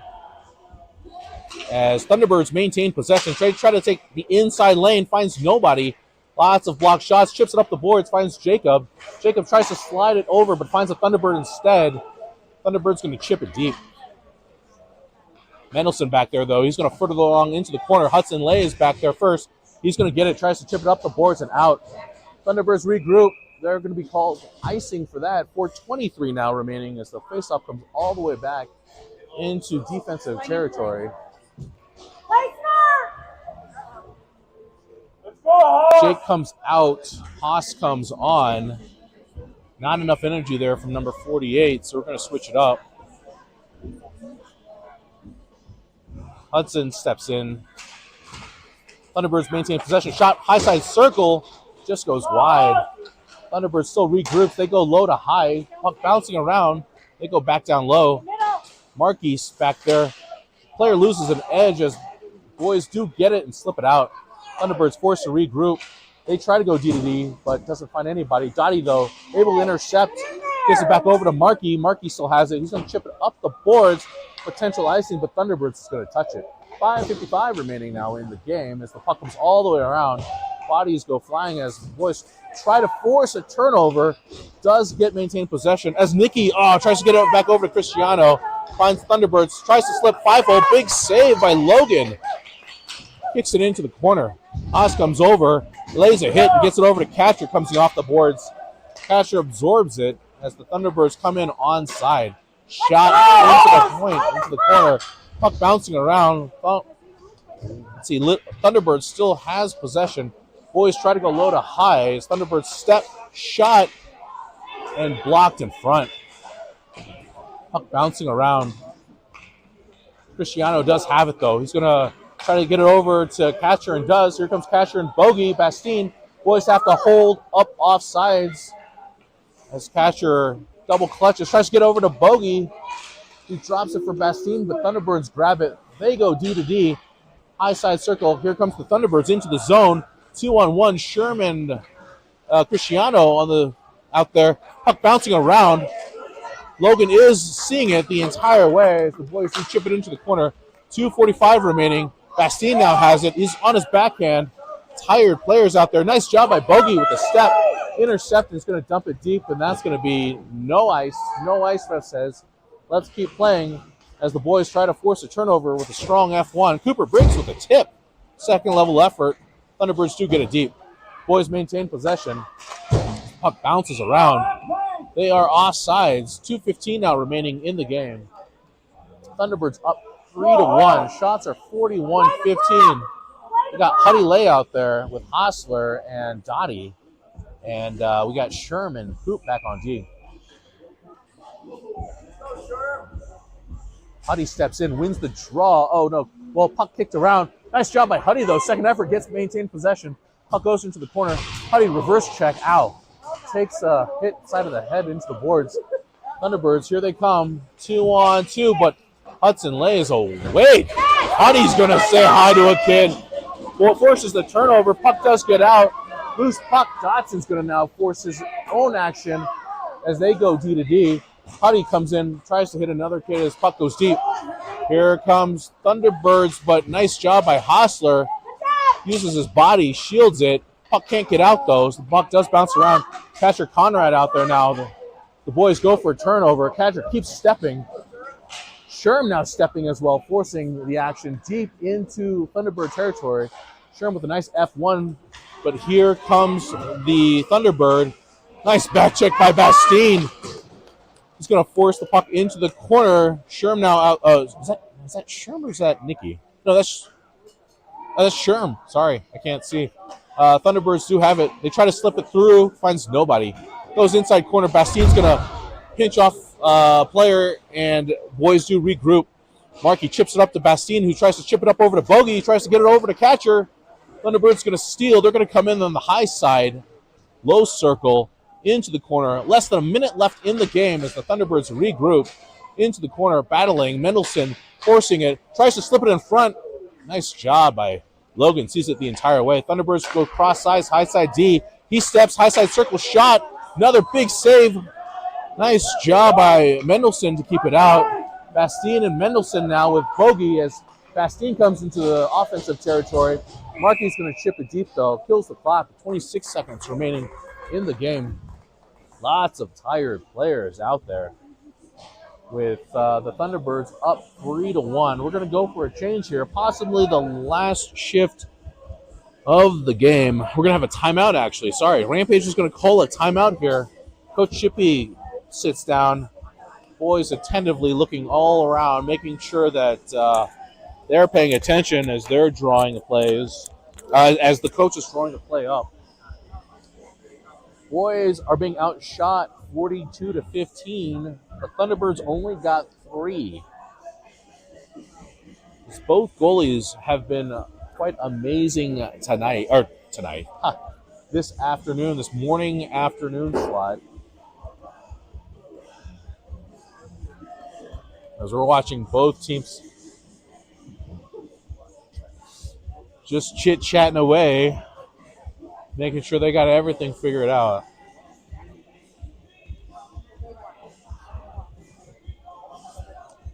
as Thunderbirds maintain possession. Try to take the inside lane, finds nobody. Lots of blocked shots, chips it up the boards, finds Jacob. Jacob tries to slide it over, but finds a Thunderbird instead. Thunderbird's going to chip it deep. Mendelson back there, though. He's going to foot it along into the corner. Hudson Lay is back there first. He's going to get it, tries to chip it up the boards and out. Thunderbirds regroup. They're going to be called icing for that. 4:23 now remaining as the faceoff comes all the way back into defensive territory. Jake comes out. Haas comes on. Not enough energy there from number 48, so we're going to switch it up. Hudson steps in. Thunderbirds maintain possession. Shot, high side circle, just goes wide. Thunderbirds still regroup. They go low to high. Puck bouncing around. They go back down low. Marquis back there. Player loses an edge as boys do get it and slip it out. Thunderbirds forced to regroup. They try to go D-to-D, but doesn't find anybody. Dottie, though, able to intercept. Gets it back over to Markey. Markey still has it. He's going to chip it up the boards. Potential icing, but Thunderbirds is going to touch it. 5:55 remaining now in the game as the puck comes all the way around. Bodies go flying as boys try to force a turnover. Does get maintained possession as Nicky tries to get it back over to Cristiano. Finds Thunderbirds. Tries to slip 5-0. Big save by Logan. Kicks it into the corner. Haas comes over, lays a hit, and gets it over to Catcher, comes off the boards. Catcher absorbs it as the Thunderbirds come in onside. Shot into the point, into the corner. Puck bouncing around. Let's see, Thunderbirds still has possession. Boys try to go low to high as Thunderbirds step, shot, and blocked in front. Puck bouncing around. Cristiano does have it, though. He's going to try to get it over to Catcher and does. Here comes Catcher and Bogey. Bastine. Boys have to hold up offsides as Catcher double clutches. Tries to get over to Bogey. He drops it for Bastine, but Thunderbirds grab it. They go D-to-D. High side circle. Here comes the Thunderbirds into the zone. 2-on-1. Sherman, Cristiano out there. Puck bouncing around. Logan is seeing it the entire way as the boys do chip it into the corner. 2:45 remaining. Bastine now has it. He's on his backhand. Tired players out there. Nice job by Bogey with the step. Intercept is going to dump it deep, and that's going to be no ice. No ice, ref says. Let's keep playing as the boys try to force a turnover with a strong F1. Cooper Briggs with a tip. Second level effort. Thunderbirds do get it deep. Boys maintain possession. Puck bounces around. They are offsides. 2:15 now remaining in the game. Thunderbirds up 3-1. Shots are 41-15. We got Huddy Lay out there with Hostler and Dottie. And we got Sherman Hoop back on D. Huddy steps in, wins the draw. Oh, no. Well, puck kicked around. Nice job by Huddy, though. Second effort gets maintained possession. Puck goes into the corner. Huddy reverse check. Ow. Takes a hit side of the head into the boards. Thunderbirds, here they come. 2-on-2, but Hudson lays awake. Huddy's going to say hi to a kid. Well, it forces the turnover. Puck does get out. Loose puck. Dotson's going to now force his own action as they go D to D. Huddy comes in, tries to hit another kid as puck goes deep. Here comes Thunderbirds, but nice job by Hostler. Uses his body, shields it. Puck can't get out, though, so the puck does bounce around. Catcher Conrad out there now. The boys go for a turnover. Catcher keeps stepping. Sherm now stepping as well, forcing the action deep into Thunderbird territory. Sherm with a nice F1, but here comes the Thunderbird. Nice back check by Bastine. He's going to force the puck into the corner. Sherm now out. Is that Sherm or is that Nikki? No, that's Sherm. Sorry, I can't see. Thunderbirds do have it. They try to slip it through. Finds nobody. Goes inside corner. Bastine's going to pinch off player, and boys do regroup. Markey chips it up to Bastine, who tries to chip it up over to Bogey. He tries to get it over to catcher. Thunderbirds going to steal. They're going to come in on the high side. Low circle into the corner. Less than a minute left in the game as the Thunderbirds regroup into the corner, battling. Mendelsohn forcing it. Tries to slip it in front. Nice job by Logan. Sees it the entire way. Thunderbirds go cross size, high side D. He steps, high side circle shot. Another big save. Nice job by Mendelsohn to keep it out. Bastine and Mendelsohn now with Bogey as Bastine comes into the offensive territory. Markey's going to chip it deep, though. Kills the clock. 26 seconds remaining in the game. Lots of tired players out there with the Thunderbirds up 3-1. We're going to go for a change here, possibly the last shift of the game. We're going to have a timeout, actually. Sorry, Rampage is going to call a timeout here. Coach Chippy sits down. Boys attentively looking all around, making sure that they're paying attention as they're drawing the plays, as the coach is drawing the play up. Boys are being outshot 42-15. The Thunderbirds only got 3. Both goalies have been quite amazing tonight. This afternoon, this morning-afternoon slot. As we're watching both teams just chit-chatting away, making sure they got everything figured out.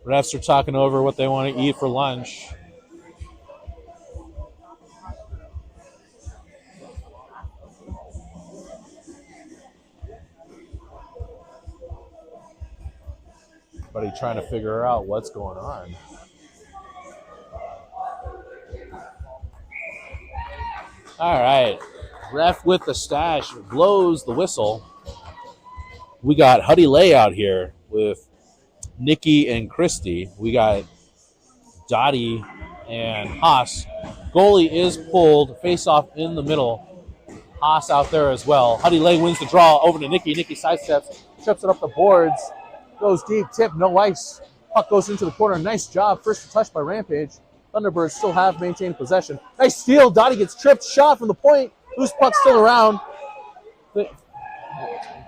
Refs are talking over what they want to eat for lunch. Everybody trying to figure out what's going on. All right. Ref with the stash blows the whistle. We got Huddy Lay out here with Nikki and Christy. We got Dottie and Haas. Goalie is pulled. Face off in the middle. Haas out there as well. Huddy Lay wins the draw over to Nikki. Nikki sidesteps, trips it up the boards. Goes deep, tip, no ice. Puck goes into the corner. Nice job. First touch by Rampage. Thunderbirds still have maintained possession. Nice steal. Dottie gets tripped. Shot from the point. Loose puck still around. The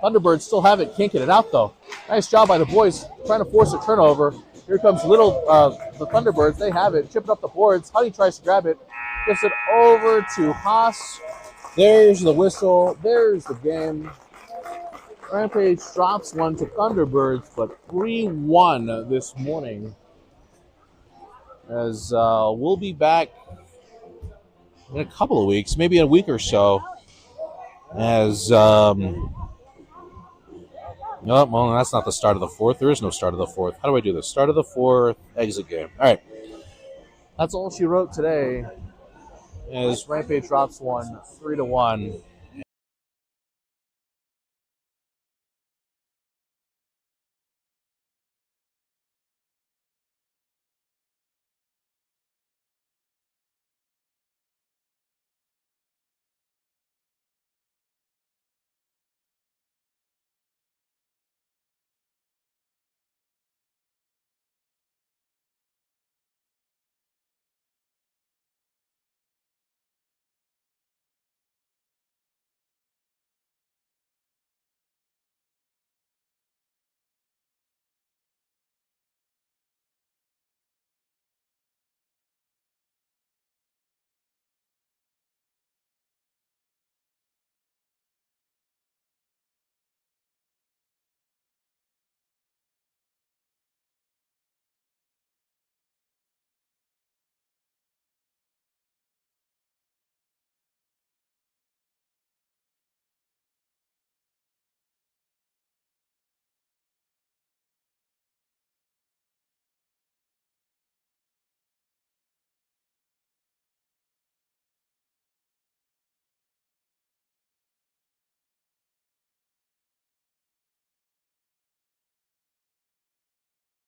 Thunderbirds still have it. Can't get it out, though. Nice job by the boys trying to force a turnover. Here comes the Thunderbirds. They have it. Chip it up the boards. Huddy tries to grab it. Gets it over to Haas. There's the whistle. There's the game. Rampage drops one to Thunderbirds, but 3-1 this morning. As we'll be back in a couple of weeks, maybe a week or so. As well, that's not the start of the fourth. There is no start of the fourth. How do I do this? Start of the fourth, exit game. All right. That's all she wrote today. As Rampage drops one, 3-1.